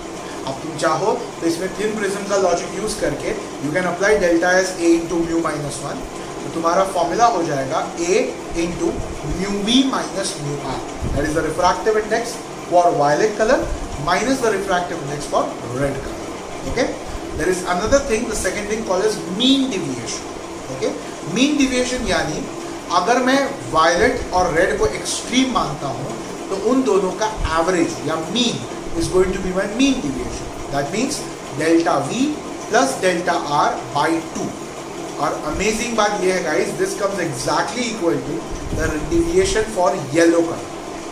अब तुम चाहो तो इसमें थिन प्रिज्म का लॉजिक यूज करके you can apply delta as a into mu minus 1. तो तुम्हारा फॉर्मूला हो जाएगा a into mu b minus mu r, that is the refractive index for violet colour minus the refractive index for red colour. Okay, there is another thing, the second thing called as mean deviation. Okay, mean deviation यानी अगर मैं violet और red को extreme मानता हूँ तो उन दोनों का एवरेज या mean is going to be my mean deviation. That means delta v plus delta r by 2. और अमेजिंग बात ये है guys, this comes exactly equal to the deviation for yellow color.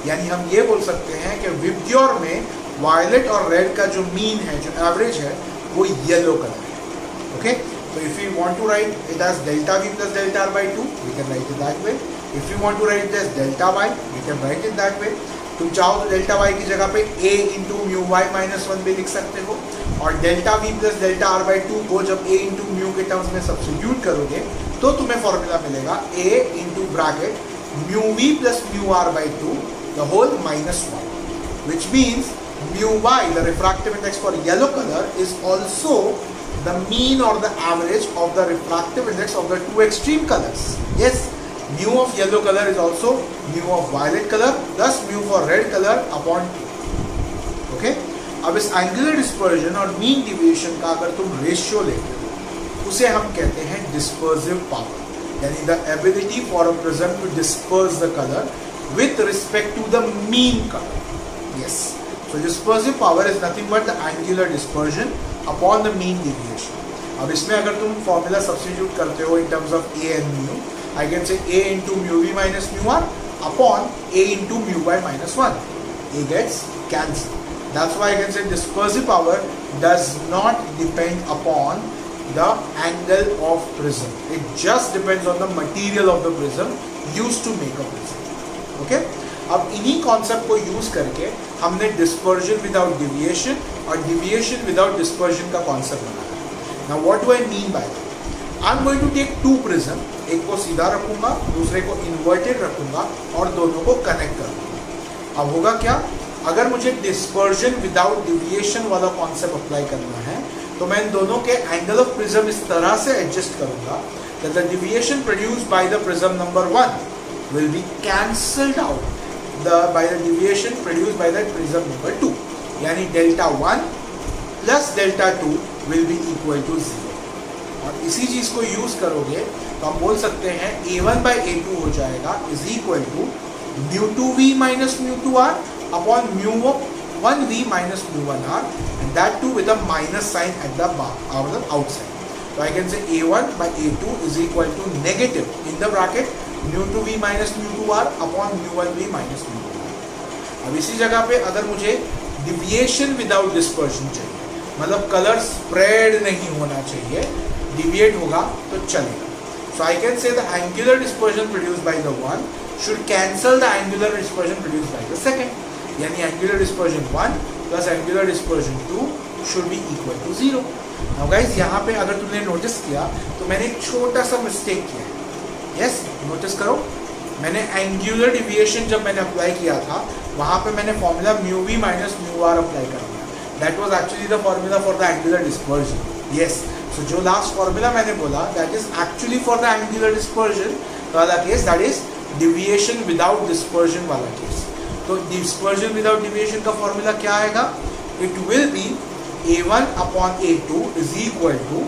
यानी हम ये बोल सकते हैं कि विबग्योर में वायलेट और रेड का जो मीन है, जो एवरेज है, वो येलो कलर है. Okay, so if you want to write it as delta v plus delta r by 2, we can write it that way. If you want to write it as delta y, we can write it that way. तुम चाहो तो delta y की जगह पे a into mu y minus one भी लिख सकते हो, और delta v plus delta r by 2 को जब a इंटू म्यू के टर्म्स में सब्स्टिट्यूट करोगे तो तुम्हें फॉर्मूला मिलेगा a into bracket mu v plus mu r by 2 the whole minus one, which means mu y, the refractive index for yellow colour, is also the mean or the average of the refractive index of the two extreme colors. Yes, mu of yellow color is also mu of violet color plus mu for red color upon 2. Okay? अब इस angular dispersion और mean deviation का अगर तुम ratio लेते हो, उसे हम कहते हैं dispersive power, यानी the ability for a prism to disperse the color with respect to the mean color. Yes. So dispersive power is nothing but the angular dispersion upon the mean deviation. अब इसमें अगर तुम formula substitute करते हो in terms of a and mu, I can say a into mu v minus mu r upon a into mu y minus 1. A gets cancelled. That's why I can say dispersive power does not depend upon the angle of prism. It just depends on the material of the prism used to make a prism. Okay? अब इन्हीं concept को use करके हमने dispersion without deviation और deviation without dispersion का concept बनाया. Now what do I mean by that? I am going to take two prism, एक को सीधा रखूंगा, दूसरे को इन्वर्टेड रखूंगा और दोनों को कनेक्ट करूंगा. अब होगा क्या, अगर मुझे डिस्पर्जन विदाउट डिविएशन वाला कॉन्सेप्ट अप्लाई करना है तो मैं इन दोनों के एंगल ऑफ प्रिज्म इस तरह से एडजस्ट करूंगा that the deviation produced by the prism number 1 will be cancelled out by the deviation produced by that prism number 2, यानी delta 1 plus delta 2 will be equal to 0. और इसी चीज को use करोगे तो हम बोल सकते हैं a1 by a2 हो जाएगा is equal to mu 2v minus mu 2r upon mu 1v minus mu 1r, and that too with a minus sign at the outside. So I can say a1 by a2 is equal to negative in the bracket mu 2v minus mu 2r upon mu 1v minus mu 2r. अब इसी जगह पे अगर मुझे deviation without dispersion चाहिए, मतलब colour spread नहीं होना चाहिए, डिविएट होगा तो चलेगा. So I can say the angular dispersion produced by the one should cancel the angular dispersion produced by the second, यानी angular dispersion 1 plus angular dispersion 2 should be equal to 0. Now guys, यहाँ पे अगर तुमने notice किया तो मैंने एक छोटा सा मिस्टेक किया है. यस, नोटिस करो, मैंने एंगुलर डिविएशन जब मैंने अप्लाई किया था वहाँ पे मैंने formula mu v minus mu r apply कर दिया. That was actually the formula for the angular dispersion. Yes, so जो लास्ट फॉर्मूला मैंने बोला that is actually for the angular dispersion वाला case, that is deviation without dispersion वाला case. तो dispersion without deviation का formula क्या आएगा? It will be a1 upon a2 is equal to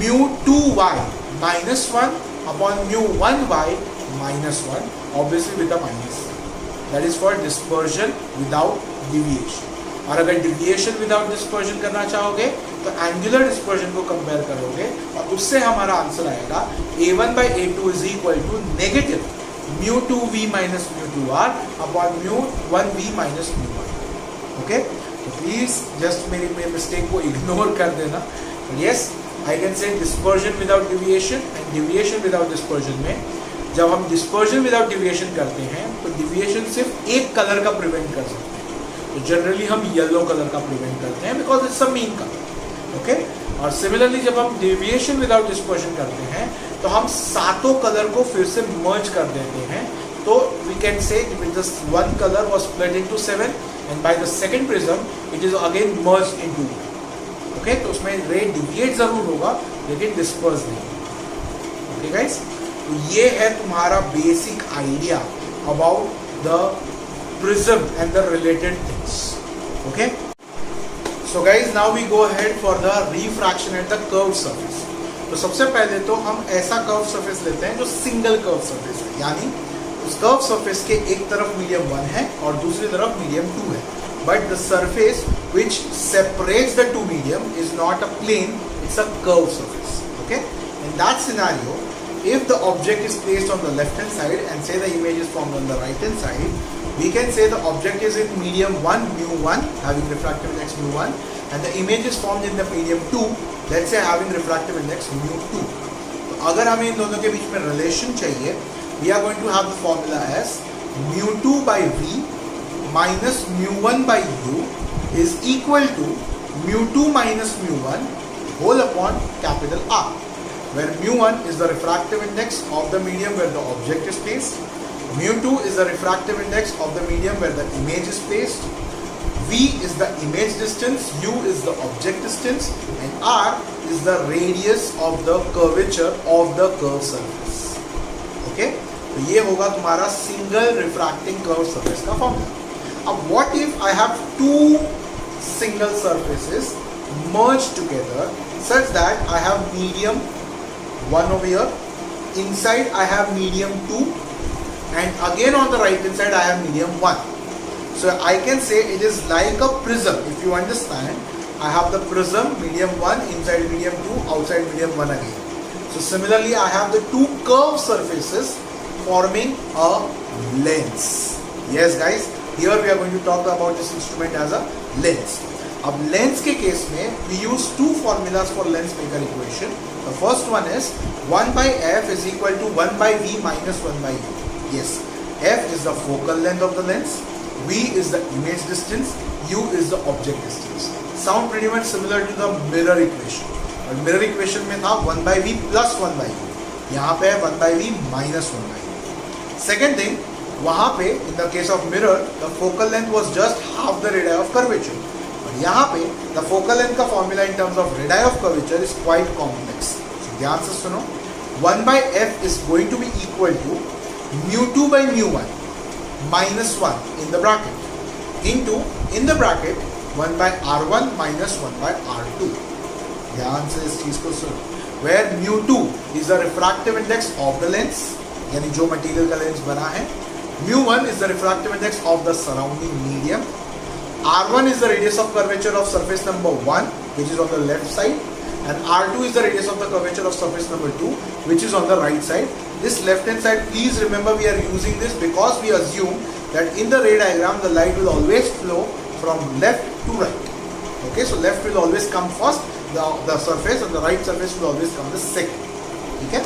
mu 2y minus 1 upon mu 1y minus 1, obviously with a minus. That is for dispersion without deviation. और अगर deviation without dispersion करना चाहोगे तो angular dispersion को compare करोगे और उससे हमारा आंसर आएगा a1 by a2 is equal to negative mu 2v minus mu 2r upon mu 1v minus mu 1. Okay? तो प्लीज जस्ट मेरी मिस्टेक को इग्नोर कर देना. यस, आई कैन से dispersion without deviation and deviation without dispersion में जब हम dispersion without deviation करते हैं तो डिविएशन सिर्फ एक कलर का प्रिवेंट कर सकते हैं. तो जनरली हम येलो कलर का प्रिवेंट करते हैं because it's a mean colour. Okay, और सिमिलरली जब हम डेविएशन विदाउट डिस्पर्जन करते हैं तो हम सातों कलर को फिर से मर्ज कर देते हैं. तो we can say this one colour was split into 7 and by the second prism it is again merged into. Okay, तो उसमें रे डिविएट जरूर होगा लेकिन डिस्पर्स नहीं. ओके गाइस, तो ये है तुम्हारा basic idea about the prism and the related things. Okay, so guys, now we go ahead for the refraction at the curved surface. तो सबसे पहले तो हम ऐसा कर्व सरफेस लेते हैं जो सिंगल कर्व सरफेस है, यानी उस कर्व सरफेस के एक तरफ मीडियम 1 है और दूसरी तरफ मीडियम 2 है, but the surface which separates the two medium is not a plane, it's a curved surface. Okay, in that scenario, if the object is placed on the left hand side and say the image is formed on the right hand side, we can say the object is in medium 1 mu1 having refractive index mu1 and the image is formed in the medium 2, let's say having refractive index mu2. तो अगर हमें इन दोनों के बीच में relation चाहिए, we are going to have the formula as mu2 by v minus mu1 by u is equal to mu2 minus mu1 whole upon capital R, where mu1 is the refractive index of the medium where the object is placed, mu2 is the refractive index of the medium where the image is placed, v is the image distance, u is the object distance, and r is the radius of the curvature of the curved surface. Okay, तो ये होगा तुम्हारा single refracting curve surface का formula. अब what if I have two single surfaces merged together such that I have medium 1 over here, inside I have medium 2, and again on the right hand side I have medium 1. So I can say it is like a prism. If you understand, I have the prism medium 1, inside medium 2, outside medium 1 again. So similarly I have the two curved surfaces forming a lens. Yes guys, here we are going to talk about this instrument as a lens. अब lens के case में we use two formulas for lens maker equation. The first one is 1 by f is equal to 1 by v minus 1 by u. Yes, f is the focal length of the lens, v is the image distance, u is the object distance. Sound pretty much similar to the mirror equation. और mirror equation में था 1 by v plus 1 by u. यहाँ पे है 1 by v minus 1 by u. Second thing, वहाँ पे in the case of mirror the focal length was just half the radii of curvature. और यहाँ पे the focal length का formula in terms of radii of curvature is quite complex. So ध्यान से सुनो. 1 by f is going to be equal to mu2 by mu1 minus 1 in the bracket into in the bracket 1 by r1 minus 1 by r2. ध्यान से इस चीज को सुनो. Where mu2 is the refractive index of the lens, यानी जो material का lens बना है. mu1 is the refractive index of the surrounding medium. r1 is the radius of curvature of surface number 1, which is on the left side, and r2 is the radius of the curvature of surface number 2, which is on the right side. This left hand side, please remember we are using this because we assume that in the ray diagram the light will always flow from left to right. Okay, so left will always come first, the surface, and the right surface will always come the second. Okay,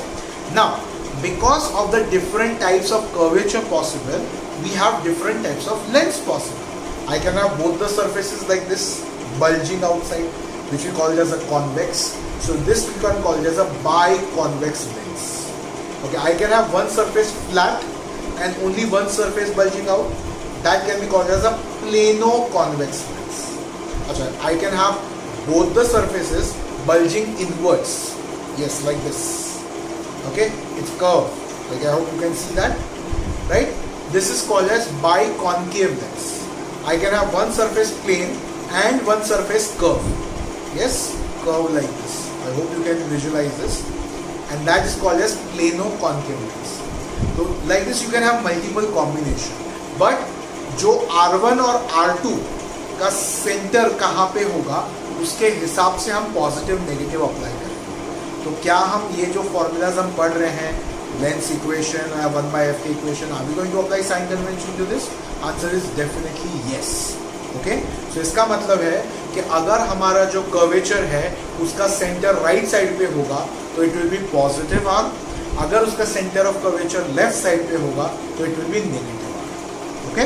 now because of the different types of curvature possible, we have different types of lens possible. I can have both the surfaces like this bulging outside, which we call it as a convex. So this we can call it as a biconvex lens. Okay, I can have one surface flat and only one surface bulging out. That can be called as a plano-convex lens. Okay, I can have both the surfaces bulging inwards. Yes, like this. Okay, it's curved. Like I hope you can see that, right? This is called as biconcave lens. I can have one surface plane and one surface curve. Yes, curve like this. I hope you can visualize this. And that is called as plano-concave lens. So like this you can have multiple combination. But जो R1 और R2 का centre कहाँ पे होगा उसके हिसाब से हम पॉजिटिव नेगेटिव अप्लाई करेंगे. तो क्या हम ये जो फॉर्मूलाज हम पढ़ रहे हैं, लेंस इक्वेशन या 1 by f के equation, are we going to apply sign convention to this? Answer is definitely yes. Okay, so इसका मतलब है कि अगर हमारा जो कर्वेचर है उसका सेंटर राइट साइड पे होगा तो it will B positive arm. अगर उसका centre of curvature left side पे होगा तो it will B negative arm. Okay,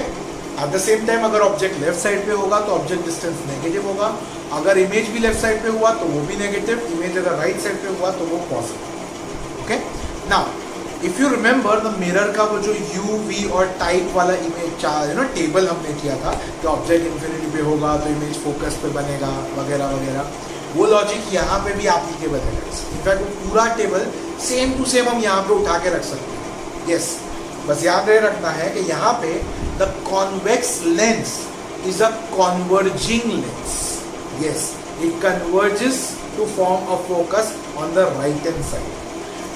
eight the same time अगर ऑब्जेक्ट लेफ्ट साइड पे होगा तो ऑब्जेक्ट डिस्टेंस नेगेटिव होगा. अगर इमेज भी लेफ्ट साइड पे हुआ तो वो भी नेगेटिव, इमेज अगर राइट साइड पे हुआ तो वो positive. Okay, now if you remember the mirror का वो जो यू वी और टाइप वाला इमेज टेबल हमने किया था कि ऑब्जेक्ट इन्फिनिटी पे होगा तो इमेज फोकस पे बनेगा वगैरह वगैरह, वो लॉजिक यहाँ पे भी एप्लीकेबल है. इनफैक्ट वो पूरा टेबल सेम टू सेम हम यहाँ पे उठा के रख सकते हैं. यस, बस याद रखना है कि यहाँ पे the convex lens is a converging lens. Yes, it converges to form a focus on the right hand side.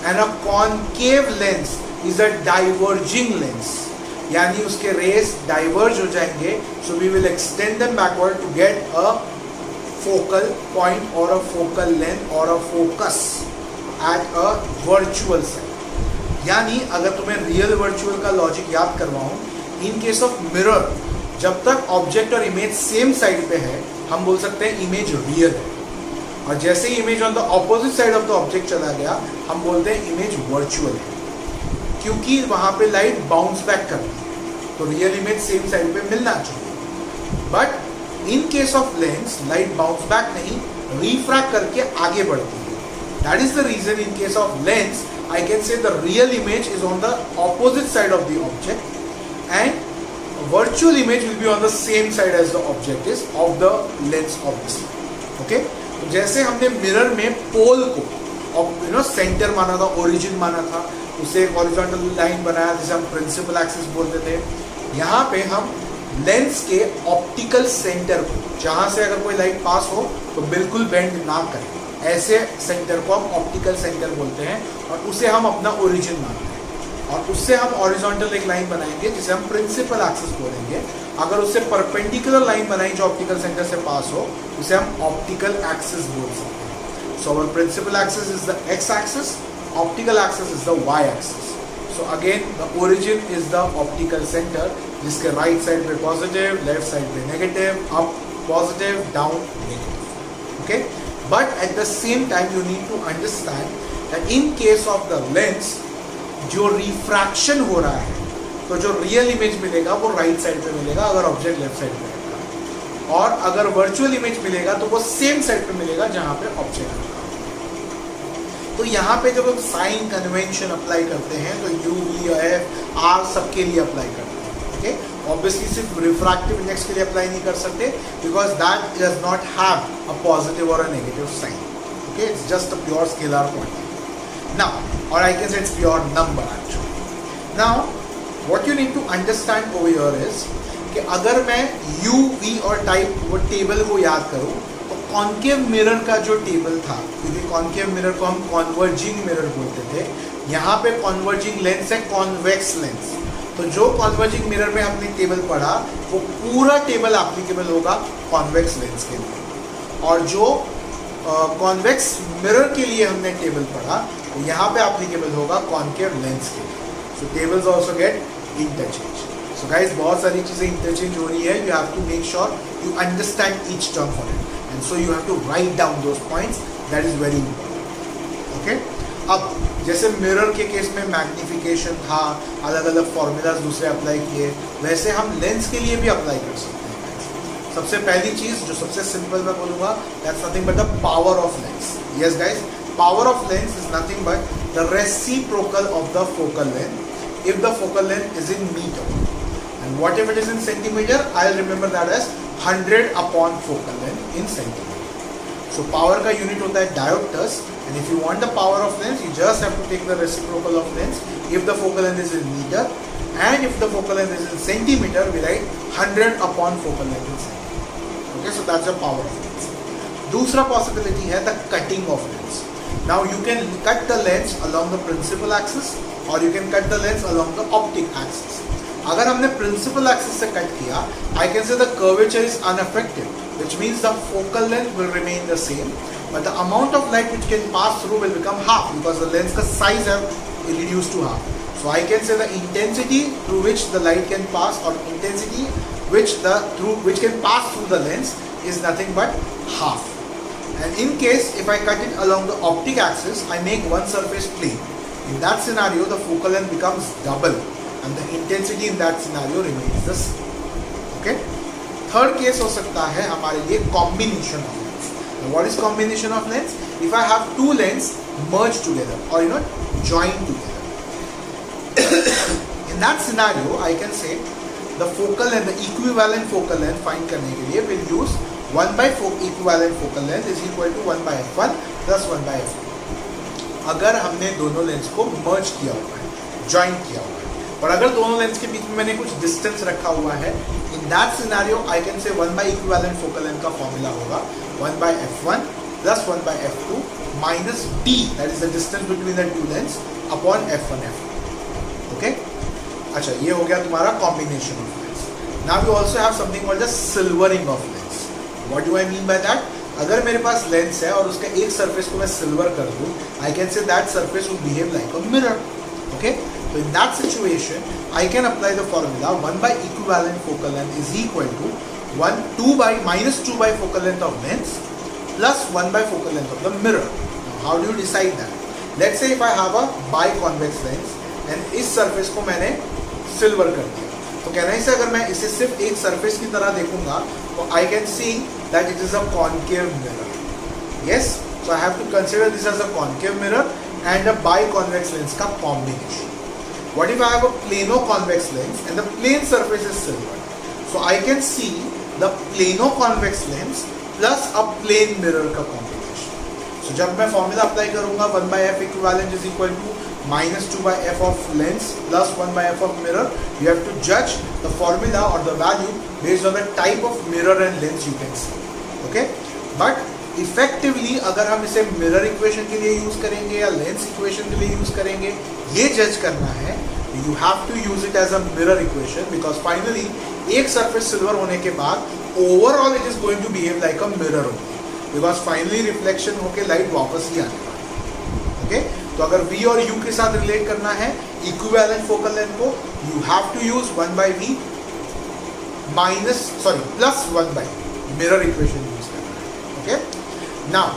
And a concave lens is a diverging lens, यानी उसके रेस डाइवर्ज हो जाएंगे. So we will extend them backward to get a focal point or a focal length or a focus at a virtual side. यानी अगर तुम्हें real virtual का logic याद करवाऊं, इन case of mirror, जब तक ऑब्जेक्ट और इमेज सेम साइड पे है हम बोल सकते हैं इमेज रियल है, और जैसे ही image on the opposite side of the object चला गया हम बोलते हैं इमेज वर्चुअल है, क्योंकि वहां पे लाइट बाउंस बैक करती है, तो रियल इमेज सेम साइड पे मिलना चाहिए। But in case of lens light bounce back नहीं, रिफ्रैक्ट करके आगे बढ़ती है। That is the reason in case of lens I can say the real image is on the opposite side of the object and virtual image will be on the same side as the object is of the lens obviously. Okay? तो जैसे हमने mirror में पोल को centre माना था, origin माना था, उसे एक हॉरिजॉन्टल लाइन बनाया जिसे हम प्रिंसिपल एक्सिस बोलते थे। यहाँ पे हम लेंस के ऑप्टिकल सेंटर को, जहाँ से अगर कोई लाइट पास हो तो बिल्कुल बेंड ना करे, ऐसे सेंटर को हम ऑप्टिकल सेंटर बोलते हैं और उसे हम अपना ओरिजिन मानते हैं, और उससे हम हॉरिजॉन्टल एक लाइन बनाएंगे जिसे हम प्रिंसिपल एक्सिस बोलेंगे। अगर उससे परपेंडिकुलर लाइन बनाई जो ऑप्टिकल सेंटर से पास हो उसे हम ऑप्टिकल एक्सिस बोल सकते हैं। So our principal axis is the x axis, optical axis is the y axis. So again the origin is the optical centre, जिसके राइट साइड पे पॉजिटिव, लेफ्ट साइड पे negative, up positive, down negative. Okay, but at the same time you need to understand that in case of the lens जो refraction हो रहा है तो जो real image मिलेगा वो राइट साइड पे मिलेगा अगर ऑब्जेक्ट लेफ्ट साइड पे रहेगा, और अगर वर्चुअल इमेज मिलेगा तो वो सेम साइड पे मिलेगा जहां पे ऑब्जेक्ट रहेगा। तो यहाँ पे जब हम साइन कन्वेंशन अप्लाई करते हैं तो यू, वी, एफ, आर सबके लिए अप्लाई करते हैं। ओके, ऑब्वियसली सिर्फ रिफ्रैक्टिव इंडेक्स के लिए अप्लाई नहीं कर सकते because that does not have a positive और a negative sign. Okay, it's just a pure scalar quantity now, और I can say it's pure number actually. Now what you need to understand over here is कि अगर मैं u, v और type वो table को याद करूं तो कॉन्केव मिरर का जो टेबल था, क्योंकि कॉन्केव मिरर को हम कॉन्वर्जिंग मिरर बोलते थे, यहाँ पे कॉन्वर्जिंग लेंस है कॉन्वेक्स लेंस। तो जो कॉन्वर्जिंग मिरर में हमने टेबल पढ़ा वो पूरा टेबल एप्लीकेबल होगा कॉन्वेक्स लेंस के लिए, और जो कॉन्वेक्स मिरर के लिए हमने टेबल पढ़ा तो यहाँ पे एप्लीकेबल होगा कॉन्केव लेंस के लिए। So tables also get interchange. So guys, बहुत सारी चीज़ें इंटरचेंज हो रही है, you have to make sure you understand each term for it, and so you have to write down those points, that is very important. Okay, अब जैसे mirror के case में मैग्निफिकेशन था, अलग अलग फॉर्मूलाज दूसरे अप्लाई किए, वैसे हम लेंस के लिए भी अप्लाई कर सकते हैं। सबसे पहली चीज़ जो सबसे सिंपल मैं बोलूँगा, that's nothing but the power of lens. Yes guys, power of lens is nothing but the reciprocal of the focal length if the focal length is in metre, and what if it is in centimetre, I remember that as 100 upon focal length in centimetre. So power का unit होता है dioptres, and if you want the power of lens you just have to take the reciprocal of lens if the focal length is in meter, and if the focal length is in centimeter we write 100 upon focal length in centimeter. Okay, so that's the power of lens. दूसरा possibility है the cutting of lens. Now you can cut the lens along the principal axis or you can cut the lens along the optic axis. अगर हमने principal axis से cut किया, I can say the curvature is unaffected, which means the focal length will remain the same, but the amount of light which can pass through will become half because the lens का size have reduced to half. So I can say the intensity through which the light can pass, or intensity which can pass through the lens is nothing but half. And in case if I cut it along the optic axis, I make one surface plane. In that scenario, the focal length becomes double, and the intensity in that scenario remains the same. Okay? Third case हो सकता है हमारे लिए combination of lens. Now, what is combination of lens? If I have two lens merged together or joined together. In that scenario, I can say the focal length, the equivalent focal length find करने के लिए we'll use 1 by equivalent focal length is equal to 1 by f1 plus 1 by f2. अगर हमने दोनों lens को मर्ज किया हुआ है, ज्वाइन किया हुआ है, और अगर दोनों लेंस के बीच में मैंने कुछ डिस्टेंस रखा हुआ है, इन दैट सिनेरियो आई कैन से 1 by equivalent focal length का फॉर्मूला होगा 1 by f1 plus 1 by f2 minus d, that is the distance between the two lens, upon f1 f2. Okay? अच्छा, ये हो गया तुम्हारा combination of lens. Now you also have something called the silvering of lens. What do I mean by that? अगर मेरे पास lens है और उसका एक सरफेस को मैं सिल्वर कर दूं, आई can say that surface will behave like a mirror. Okay, so in that situation I can apply the formula 1 by equivalent focal length is equal to 2 by focal length of lens plus 1 by focal length of the mirror. Now, how do you decide that? Let's say if I have a biconvex lens and इस surface को मैंने silver कर दिया, तो कहना है अगर मैं इसे सिर्फ एक surface की तरह देखूंगा तो I can see that it is a concave mirror. Yes, so I have to consider this as a concave mirror and a biconvex lens का combination. What if I have a plano-convex lens and the plane surface is silver? So I can see the plano-convex lens plus a plane mirror का combination. So जब मैं formula apply करूँगा 1 by f equivalent is equal to -2 by f of lens plus 1 by f of mirror, you have to judge the formula or the value based on the type of mirror and lens you can see. Okay, but effectively अगर हम इसे mirror equation के लिए use करेंगे या lens equation के लिए use करेंगे, ये जज करना है. You have to use it as a mirror equation because finally एक सरफेस सिल्वर होने के बाद overall it is going to behave like a mirror only because finally reflection होके लाइट वापस ही आने वाली. ओके, तो अगर V और U के साथ रिलेट करना है इक्विवेलेंट फोकल लेंथ को, you have to use 1 by V plus 1 by mirror equation use करना है. ओके, Now,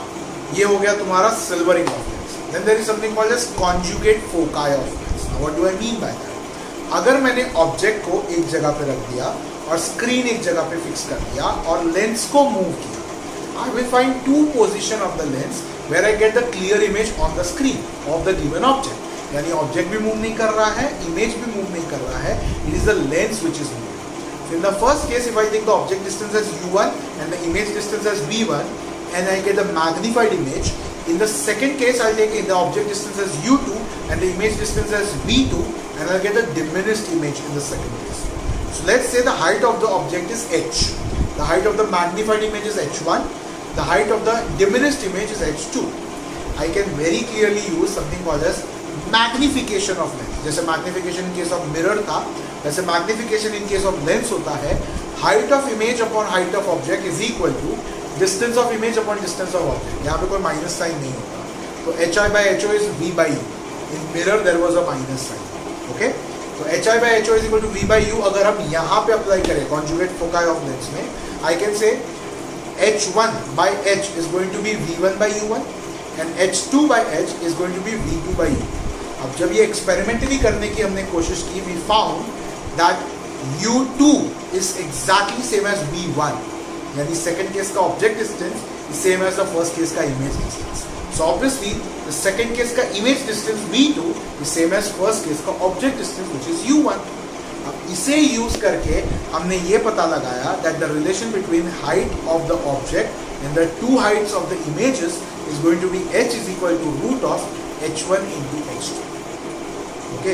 ये हो गया तुम्हारा silvering of lens. Then there is something called as conjugate foci of lens. Now, what do I mean by that? अगर मैंने object को एक जगह पे रख दिया और स्क्रीन एक जगह पे फिक्स कर दिया और लेंस को मूव किया, I will find two position of the lens where I get the clear image on the screen of the given object. यानी ऑब्जेक्ट भी मूव नहीं कर रहा है, इमेज भी मूव नहीं कर रहा है. It is the lens which is moving. So in the first case, if I take the object distance as u1 and the image distance as v1, and I get the magnified image. In the second case, I'll take the object distance as u2 and the image distance as v2, and I'll get the diminished image in the second case. So let's say the height of the object is h. The height of the magnified image is h1. The height of the diminished image is h2. I can very clearly use something called as magnification of lens. जैसे magnification in case of mirror था, वैसे magnification in case of lens होता है height of image upon height of object is equal to distance of image upon distance of object. यहाँ पे कोई minus sign नहीं होता, तो h i by h o is v by u. In mirror there was a minus sign. Okay, तो h i by h o is equal to v by u. अगर हम यहाँ पे अप्लाई करें conjugate foci of lens में, आई can से h1 by h is going to be v1 by u1 and h2 by h is going to be v2 by u. अब जब ये एक्सपेरिमेंटली करने की हमने कोशिश की, we found that u2 is exactly same as v1. यानी second case का object distance is same as the first case का image distance. So obviously the second case का image distance v2 is same as first case का object distance which is u1. अब इसे use करके हमने ये पता लगाया that the relation between height of the object and the two heights of the images is going to be h is equal to root of h1 into h2. Okay,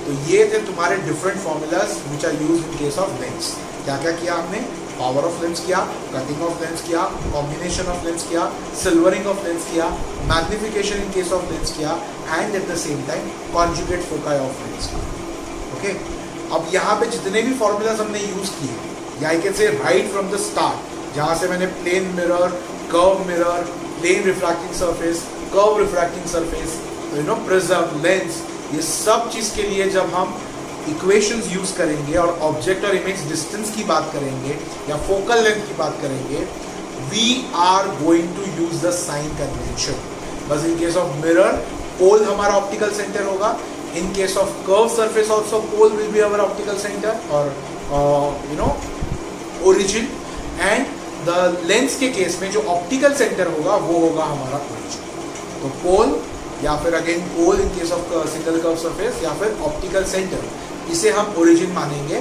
तो ये थे तुम्हारे different formulas which are used in case of lens. क्या क्या किया हमने? Power of lens किया, cutting of lens किया, कॉम्बिनेशन ऑफ लेंस किया, सिल्वरिंग ऑफ लेंस किया, magnification in case of lens किया, and at the same time conjugate foci of lens. Okay, अब यहाँ पे जितने भी फॉर्मूलाज हमने यूज किए, या I can say right from the start, जहाँ से मैंने plane mirror, plane refracting surface, curve refracting surface, prism, lens, ये सब चीज के लिए जब हम इक्वेशंस यूज करेंगे और ऑब्जेक्ट और इमेज डिस्टेंस की बात करेंगे या फोकल लेंथ की बात करेंगे, we are going to use the sign convention. बस in case of mirror, pole हमारा ऑप्टिकल सेंटर होगा. In case of curve surface also pole will be our optical centre और ओरिजिन. एंड द लेंस के case में जो optical centre होगा वो होगा हमारा ओरिजिन. तो पोल या फिर again pole in case of single curve surface या फिर ऑप्टिकल सेंटर, इसे हम ओरिजिन मानेंगे.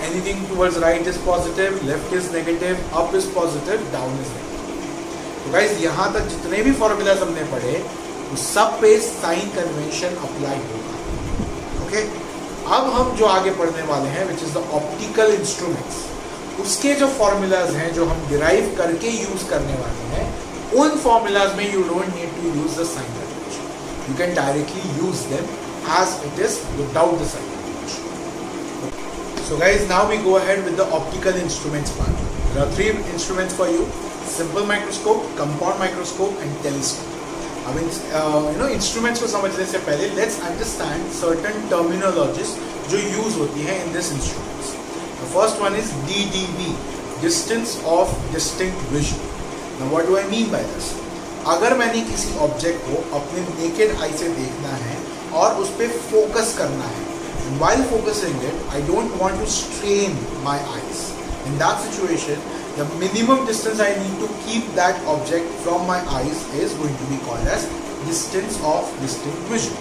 Anything towards right is positive, left is negative, up is positive, down is negative. तो गाइस यहाँ तक जितने भी फॉर्मूलाज हमने पढ़े वो सब पे साइन कन्वेंशन अप्लाई होगा. ओके, अब हम जो आगे पढ़ने वाले हैं विच इज द ऑप्टिकल इंस्ट्रूमेंट्स, उसके जो फॉर्मूलाज हैं जो हम डिराइव करके यूज करने वाले हैं, उन फॉर्मूलाज में you don't need to use the sign convention. You can directly use them as it is without the sign convention. So guys, now we go ahead with the optical instruments part. There are three instruments for you: simple microscope, compound microscope and telescope. अब instruments को समझने से पहले let's understand certain terminologies जो use होती हैं in this instruments. The first one is DDV, distance of distinct vision. Now what do I mean by this? अगर मैंने किसी ऑब्जेक्ट को अपने नेकेड आई से देखना है और उस पर फोकस करना है, while focusing it, I don't want to strain my eyes. In that situation, the minimum distance I need to keep that object from my eyes is going to be called as distance of distinct vision.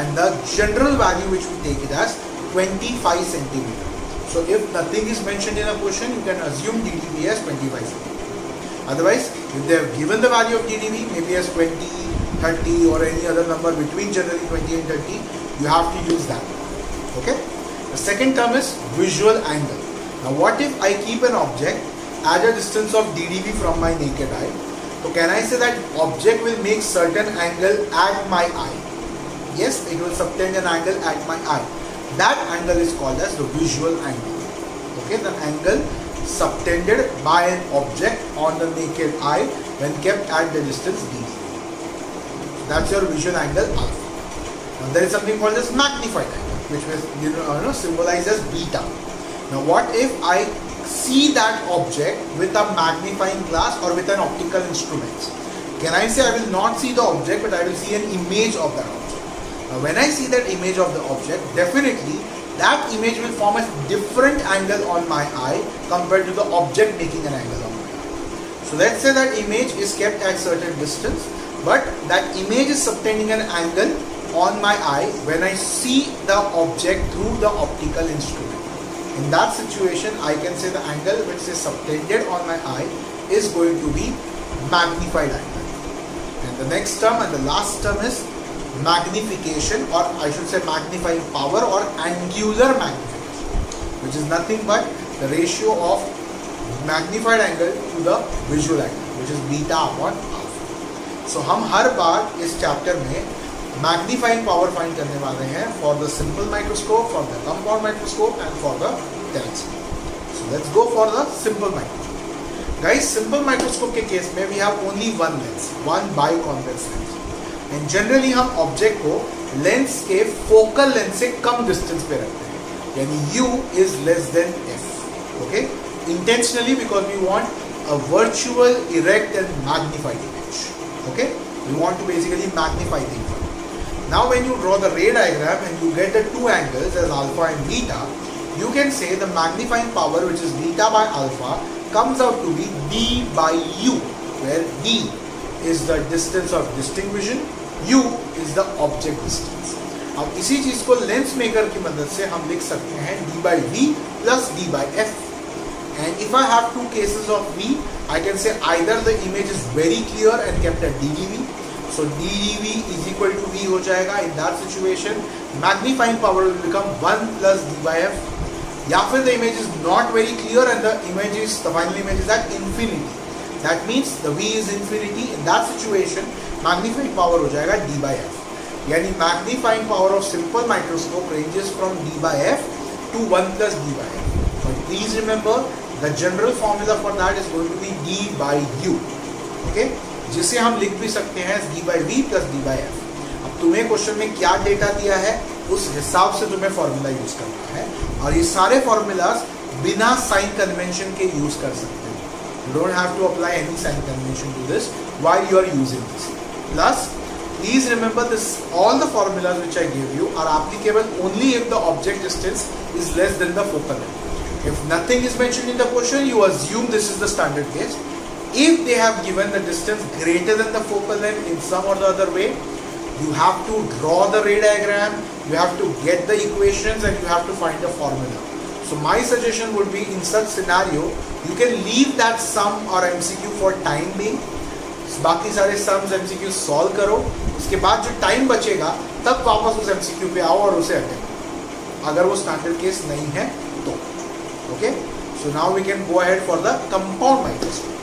And the general value which we take it as 25 centimeter. So if nothing is mentioned in a question, you can assume DDV as 25 centimeter. Otherwise, if they have given the value of DDV, maybe as 20, 30 or any other number between generally 20 and 30, you have to use that. Okay. The second term is visual angle. Now what if I keep an object at a distance of DDV from my naked eye? So can I say that object will make certain angle at my eye? Yes, it will subtend an angle at my eye. That angle is called as the visual angle. Okay, the angle subtended by an object on the naked eye when kept at the distance DDV. That's your visual angle alpha. Now there is something called as magnified angle, which will symbolize as beta. Now what if I see that object with a magnifying glass or with an optical instrument? Can I say I will not see the object, but I will see an image of that object? Now when I see that image of the object, definitely that image will form a different angle on my eye compared to the object making an angle on my eye. So let's say that image is kept at certain distance, but that image is subtending an angle on my eye when I see the object through the optical instrument. In that situation, I can say the angle which is subtended on my eye is going to be magnified angle. And the next term and the last term is magnification, or I should say magnifying power or angular magnification, which is nothing but the ratio of magnified angle to the visual angle, which is beta upon alpha. So हम हर बार इस chapter में magnifying power find करने वाले हैं for the simple microscope, for the compound microscope and for the telescope. So let's go for the simple microscope. Guys, simple microscope के case में we have only one lens, one biconvex lens. And generally हम object को lens के focal length से कम distance पे रखते हैं, यानी U is less than F. Okay, intentionally because we want a virtual, erect and magnified image. Okay, we want to basically magnify the image. Now when you draw the ray diagram and you get the two angles as alpha and beta, you can say the magnifying power, which is beta by alpha, comes out to be D by U, where D is the distance of distinct vision, U is the object distance. अब इसी चीज को lens maker की मदद से हम लिख सकते हैं D by V plus D by F. And if I have two cases of V, I can say either the image is very clear and kept at DDV. So DDV is equal to V हो जाएगा. In that situation, magnifying power will become 1 plus D by F. या फिर the image is not very clear and the final image is at infinity. That means the V is infinity. In that situation, magnifying power हो जाएगा D by F. यानी magnifying power of simple microscope ranges from D by F to 1 plus D by F. But please remember, the general formula for that is going to be D by U. Okay? जिसे हम लिख भी सकते हैं D by V plus D by F. अब तुम्हें question में क्या डेटा दिया है उस हिसाब से तुम्हें फॉर्मूला यूज करना है, और ये सारे फॉर्मूलाज बिना साइन कन्वेंशन के यूज कर सकते हो. You don't have to apply any sign convention to this while you are using this. Plus please remember this, all the formulas which I give you are applicable only if the object distance is less than the focal length. If nothing is mentioned in the question, you assume this is the standard case. If they have given the distance greater than the focal length in some or the other way, you have to draw the ray diagram, you have to get the equations and you have to find the formula. So my suggestion would be, in such scenario, you can leave that sum or MCQ for time being. बाकी सारे sums MCQ solve करो, उसके बाद जो time बचेगा तब वापस उस MCQ पे आओ और उसे अटेंड करो, अगर वो स्टैंडर्ड केस नहीं है तो. Okay, so now we can go ahead for the compound microscope.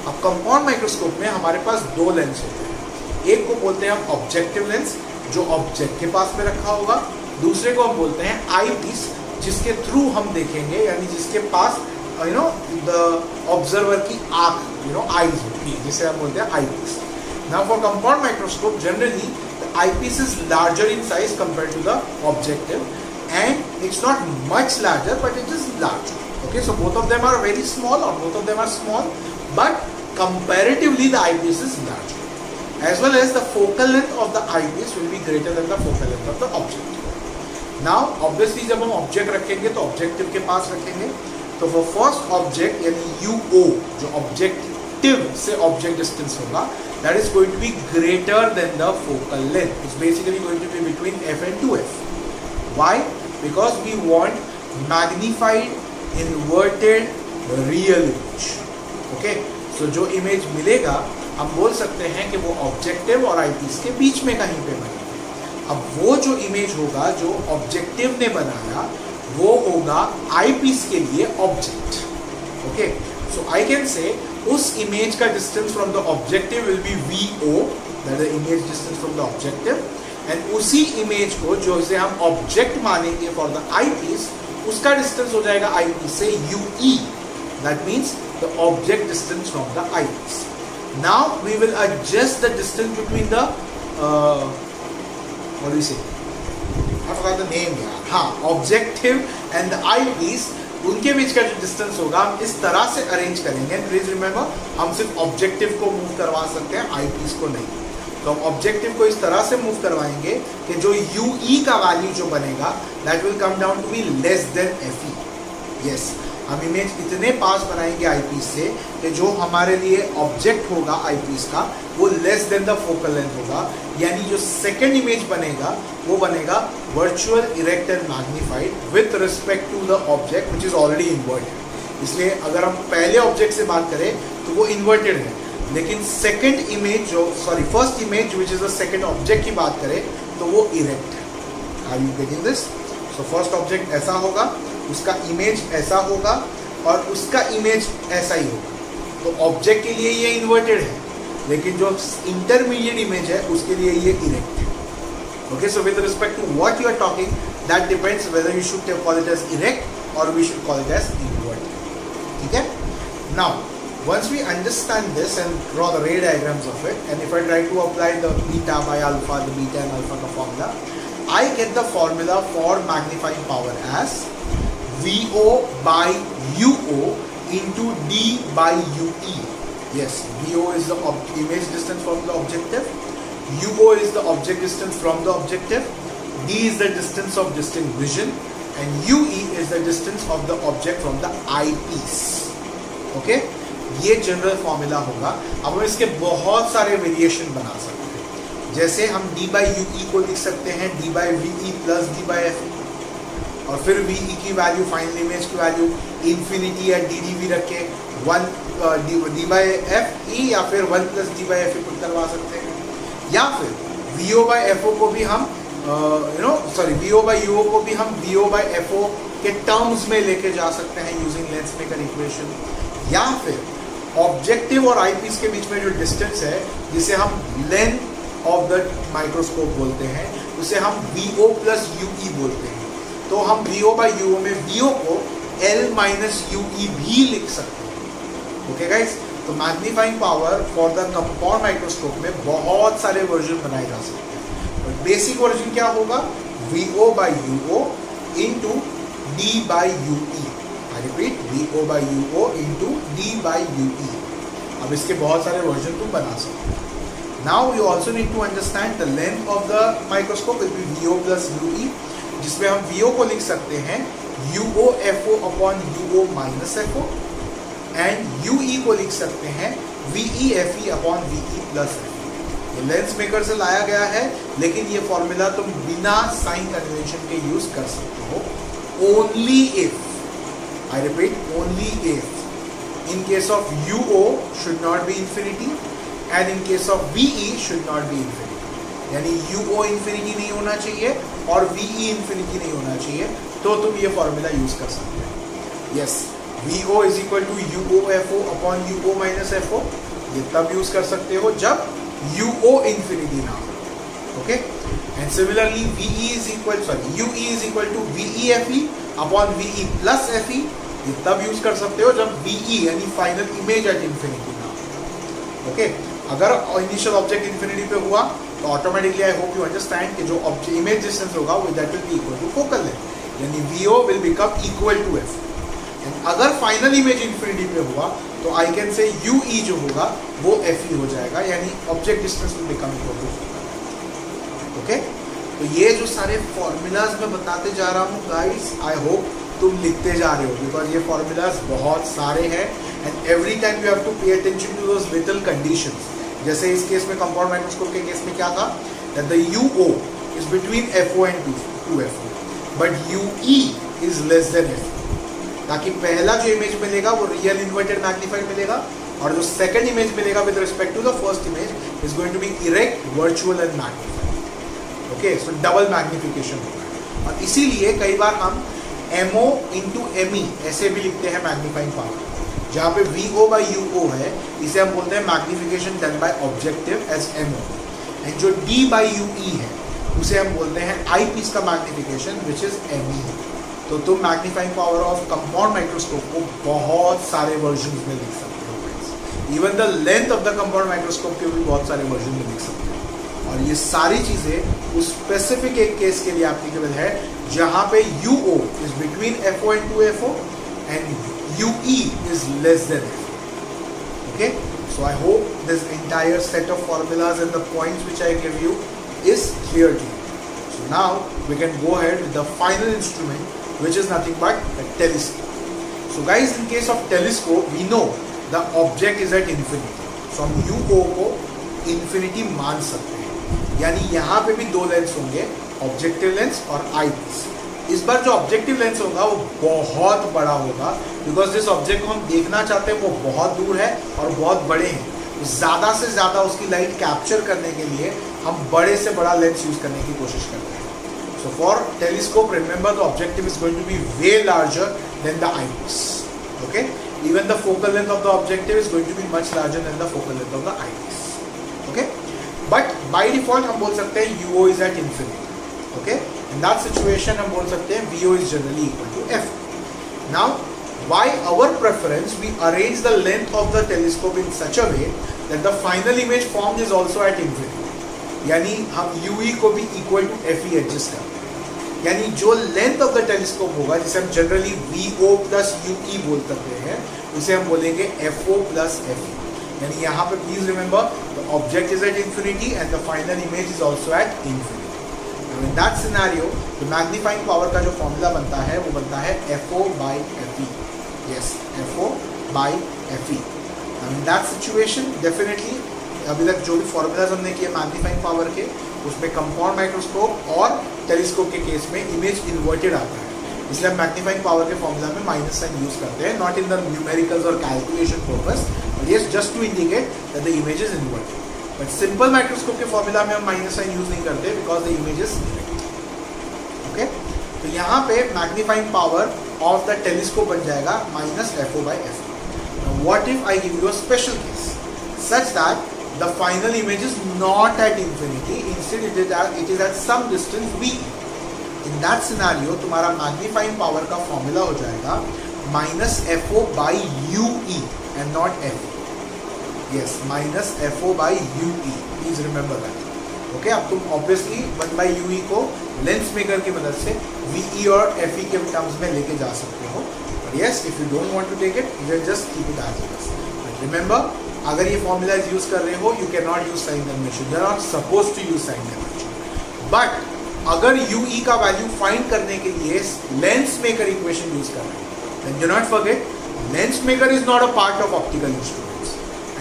अब कंपाउंड माइक्रोस्कोप में हमारे पास दो लेंस होते हैं. एक को बोलते हैं हम ऑब्जेक्टिव लेंस, जो ऑब्जेक्ट के पास में रखा होगा. दूसरे को हम बोलते हैं आई पीस, जिसके थ्रू हम देखेंगे, यानी जिसके पास द ऑब्जर्वर की आंख आईज होती है, जिसे हम बोलते हैं आई piece. Now for compound microscope, generally the eyepiece is larger in size compared to the objective, and it's not much larger, but it is larger. Okay, so both of them are very small, or both of them are small, but comparatively the eyepiece is larger. As well as the focal length of the eyepiece will be greater than the focal length of the objective. Now obviously जब हम object रखेंगे तो objective के पास रखेंगे, तो वो first object यानी UO जो ऑब्जेक्टिव से ऑब्जेक्ट डिस्टेंस होगा, that is going to be greater than the focal length. It's basically going to be between f and 2f. Why? Because we want magnified inverted real image. Okay, so जो image मिलेगा हम बोल सकते हैं कि वो objective और eyepiece के बीच में कहीं पे बनेगा। अब वो जो इमेज होगा जो ऑब्जेक्टिव ने बनाया वो होगा आईपीस के लिए object. Okay, so I can say उस इमेज का distance from the objective will be VO, that is image distance from the objective, and उसी इमेज को जो इसे हम ऑब्जेक्ट मानेंगे फॉर द आईपीस, उसका डिस्टेंस हो जाएगा आईपीस से UE, that means the object distance from the eyepiece. Now we will adjust the distance between the what do you say? I forgot the name यार। हाँ, objective and the eyepiece, उनके बीच का जो distance होगा हम इस तरह से अरेंज करेंगे। प्लीज रिमेंबर, हम सिर्फ ऑब्जेक्टिव को मूव करवा सकते हैं, आईपीस को नहीं। तो हम ऑब्जेक्टिव को इस तरह से मूव करवाएंगे कि जो UE का वैल्यू जो बनेगा that will come down to be less than FE। Yes, हम इमेज इतने पास बनाएंगे आईपीस से कि जो हमारे लिए ऑब्जेक्ट होगा आईपीस का वो less than the focal length होगा, यानी जो सेकेंड इमेज बनेगा वो बनेगा virtual erect and magnified with respect to the object which is already inverted. इसलिए अगर हम पहले ऑब्जेक्ट से बात करें तो वो इन्वर्टेड है, लेकिन सेकेंड इमेज जो first image which is the second object की बात करें तो वो इरेक्ट है। Are you getting this? So first object ऐसा होगा, उसका इमेज ऐसा होगा और उसका इमेज ऐसा ही होगा। तो ऑब्जेक्ट के लिए ये इन्वर्टेड है, लेकिन जो इंटरमीडिएट इमेज है उसके लिए ये इरेक्ट है। Okay, so with respect to what you are talking, that depends whether you should call it as erect और we should call it as inverted. ठीक है, now once we understand this and draw the ray diagrams of it, and if I try to apply the beta by alpha, the beta and alpha का formula, I get the formula for magnifying power as VO by UO into D by UE. Yes, VO is the image distance from the objective, UO is the object distance from the objective, D is the distance of distinct vision, and UE is the distance of the object from the eyepiece. Okay, ये general formula होगा। अब हम इसके बहुत सारे variation बना सकते हैं, जैसे हम D by UE को लिख सकते हैं D by VE plus D by FE, और फिर VE की वैल्यू, फाइनल इमेज की वैल्यू इन्फिनिटी या DDV रख के D by FE या फिर 1 plus D by FE put करवा सकते हैं, या फिर VO by FO को भी हम VO by UO को भी हम VO by FO के टर्म्स में लेके जा सकते हैं यूजिंग लेंस मेकर इक्वेशन, या फिर ऑब्जेक्टिव और आईपीस के बीच में जो डिस्टेंस है जिसे हम लेंथ ऑफ द माइक्रोस्कोप बोलते हैं उसे हम VO प्लस UE बोलते हैं। तो हम VO बाई UO में VO को L माइनस UE भी लिख सकते हैं। ओके गाइस, तो magnifying power for the compound microscope में बहुत सारे वर्जन बनाए जा सकते हैं। बेसिक वर्जन क्या होगा? VO by UO into D by UE। I repeat, VO by UO into D by UE। अब इसके बहुत सारे वर्जन तुम बना सकते हो। Now you also need to understand the length of the microscope will be VO plus UE, जिसमें हम VO को लिख सकते हैं UO FO upon UO minus FO, and UE को लिख सकते हैं VE FE upon VE plus FE। ये लेंस मेकर से लाया गया है, लेकिन ये फॉर्मूला तुम बिना साइन कन्वेंशन के यूज कर सकते हो only if, I repeat, only if in case of UO should not be infinity and in case of VE should not be infinity। यानी UO infinity नहीं होना चाहिए और VE infinity नहीं होना चाहिए, तो तुम ये फॉर्मूला यूज कर सकते हो। Yes, VO is equal to UO FO upon UO minus FO, ये तब यूज कर सकते हो जब UO infinity ना हो। Okay, and similarly VE is equal, UE is equal to VE FE upon VE plus FE, ये तब यूज कर सकते हो जब VE यानी फाइनल इमेज एट इंफिनिटी ना हो। ओके, अगर इनिशियल ऑब्जेक्ट इन्फिनिटी पे हुआ तो automatically I hope you understand कि जो इमेज डिस्टेंस होगा वो that will be equal to focal length, यानी VO will become equal to F। And अगर फाइनल इमेज इन्फिनिटी पे हुआ तो आई कैन से UE जो होगा वो FE हो जाएगा, यानी object distance will become equal to focal. Okay, तो ये जो सारे फॉर्मूलाज मैं बताते जा रहा हूँ गाइस, आई होप तुम लिखते जा रहे हो, बिकॉज ये फॉर्मूलाज बहुत सारे हैं and every time you have to pay attention to those little conditions. जैसे इस केस में कंपाउंड माइक्रोस्कोप के केस में क्या था, that the UO is between FO and 2FO but UE is less then FO, ताकि पहला जो इमेज मिलेगा वो रियल इन्वर्टेड मैग्नीफाइड मिलेगा और जो सेकंड इमेज मिलेगा with respect to the first image is going to be erect, virtual and magnified. Okay, so double magnification होगा, और इसीलिए कई बार हम MO इंटू ME ऐसे भी लिखते हैं मैग्नीफाइंग पावर, जहाँ पे VO बाई UO है इसे हम बोलते हैं magnification done by objective as MO, and जो D बाई UE है उसे हम बोलते हैं आई पीस का मैग्निफिकेशन विच इज ME। तो तुम magnifying power of compound microscope को बहुत सारे वर्जन में लिख सकते हो, even the length of the compound microscope के भी बहुत सारे वर्जन में लिख सकते हो, और ये सारी चीज़ें उस स्पेसिफिक एक केस के लिए एप्लीकेबल है जहाँ पे UO is between FO and 2FO and UE is less than FO. Okay, so I hope this entire set of formulas and the points which I give you is clear to you. So now we can go ahead with the final instrument, which is nothing but a telescope. So guys, in case of telescope, we know the object is at infinity. So हम UO को infinity मान सकते हैं, यानी यहाँ पे भी दो लेंस होंगे, ऑब्जेक्टिव लेंस और आई पीस। इस बार जो ऑब्जेक्टिव लेंस होगा वो बहुत बड़ा होगा, बिकॉज जिस ऑब्जेक्ट को हम देखना चाहते हैं वो बहुत दूर है और बहुत बड़े हैं, तो ज़्यादा से ज़्यादा उसकी लाइट कैप्चर करने के लिए हम बड़े से बड़ा लेंस यूज़ करने की कोशिश करते हैं। So for telescope remember the objective is going to be way larger than the I piece. Okay, even the focal length of the objective is going to be much larger than the focal length of द आई piece. Okay, but by default हम बोल सकते हैं UO is at infinity. Okay, in that situation हम बोल सकते हैं VO is generally equal to F. Now, by our preference, we arrange the length of the telescope in such a way that the final image formed is also at infinity. यानी हम UE को भी equal to FE adjust करते हैं, यानी जो length of the telescope होगा जिसे हम generally VO plus UE बोल सकते हैं उसे हम बोलेंगे FO plus FE। यानी यहाँ पे please remember the object is at infinity and the final image is also at infinity. In that scenario, the magnifying power का जो फॉर्मूला बनता है वो बनता है FO by FE. Yes, FO by FE. Now in that situation, definitely अभी तक जो भी फॉर्मूलाज हमने किए मैग्नीफाइंग पावर के, उसमें कंपाउंड माइक्रोस्कोप और टेलीस्कोप के केस में इमेज इन्वर्टेड आता है, इसलिए हम मैग्नीफाइंग पावर के फॉर्मूला में माइनस साइन यूज करते हैं, नॉट इन द न्यूमेरिकल्स और calculation purpose, but yes just to indicate that the image is inverted. But simple microscope के फॉर्मूला में हम माइनस साइन यूज नहीं करते because the image is direct. Okay, तो यहाँ पे magnifying power of the telescope बन जाएगा minus FO by FE। What if I give you a special case such that the final image is not at infinity, instead it is at some distance V। In that scenario तुम्हारा magnifying power का formula हो जाएगा minus FO by UE and not FE। Yes, minus FO by UE. Please remember that. Okay, अब तुम obviously 1 by UE को lens maker की मदद से VE और FE के टर्म्स में लेके जा सकते हो। But yes, if you don't want to take it, then just keep it as it is. But remember, अगर ये formulas use कर रहे हो, you cannot use sign convention. You are not supposed to use sign convention. But अगर UE का value find करने के लिए लेंस मेकर इक्वेशन यूज कर रहे हो, then do not forget, lens maker is not a part of optical instrument.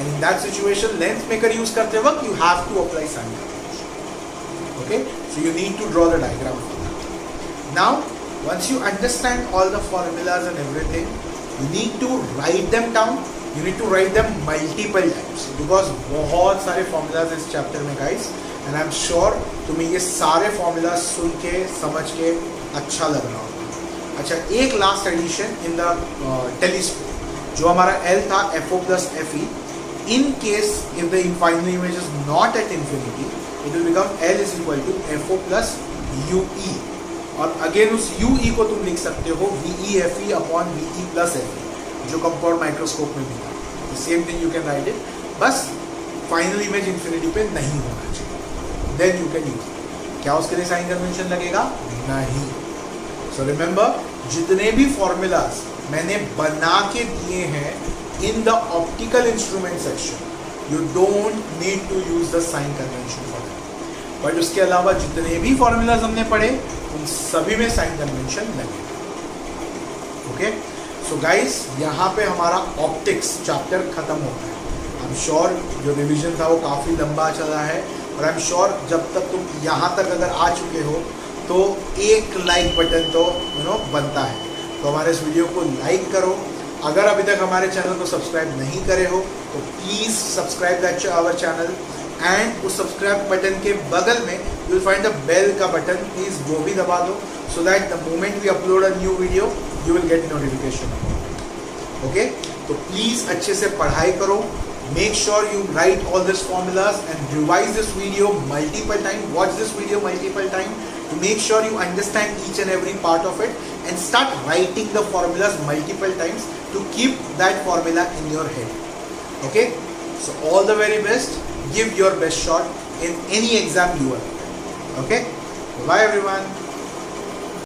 And in that situation, lens maker use करते वक्त you have to apply sign convention. Okay, so you need to draw the diagram for that. Now, once you understand all the formulas and everything, you need to write them down. You need to write them multiple times because बहुत सारे formulas इस chapter में guys, and I'm sure तुम्हें ये सारे formulas सुन के समझ के अच्छा लग रहा होगा। अच्छा, एक last addition in the telescope, जो हमारा L था FO plus FE. In case if the final image is not at infinity, it will become L is equal to FO plus UE, और अगेन उस UE को तुम लिख सकते हो VE FE upon VE plus FE, जो compound microscope में भी था। The same thing you can write it. बस फाइनल इमेज इन्फिनिटी पे नहीं होना चाहिए, देन यू कैन यूज। क्या उसके लिए साइन कन्वेंशन लगेगा? नहीं। सो रिमेंबर, जितने भी फॉर्मूलाज मैंने बना के दिए हैं in the optical instrument section, you don't need to use the sign convention for that. But उसके अलावा जितने भी फॉर्मूलाज हमने पढ़े उन सभी में साइन कन्वेंशन लगेगा। ओके, सो गाइस, यहाँ पे हमारा ऑप्टिक्स चैप्टर खत्म होता है। आई एम श्योर जो रिवीजन था वो काफ़ी लंबा चला है, और आई एम श्योर जब तक तुम यहाँ तक अगर आ चुके हो तो एक लाइक बटन तो बनता है। तो हमारे इस वीडियो को लाइक करो। अगर अभी तक हमारे चैनल को सब्सक्राइब नहीं करे हो तो please subscribe that our channel, and उस सब्सक्राइब बटन के बगल में you will find the bell का बटन, प्लीज़ वो भी दबा दो, so that the moment we upload a new video you will get notification. Okay, तो प्लीज़ अच्छे से पढ़ाई करो। Make sure you write all these formulas and revise this video multiple times. Watch this video multiple times to make sure you understand each and every part of it, and start writing the formulas multiple times to keep that formula in your head. Okay? So all the very best. Give your best shot in any exam you are. Okay? Bye everyone.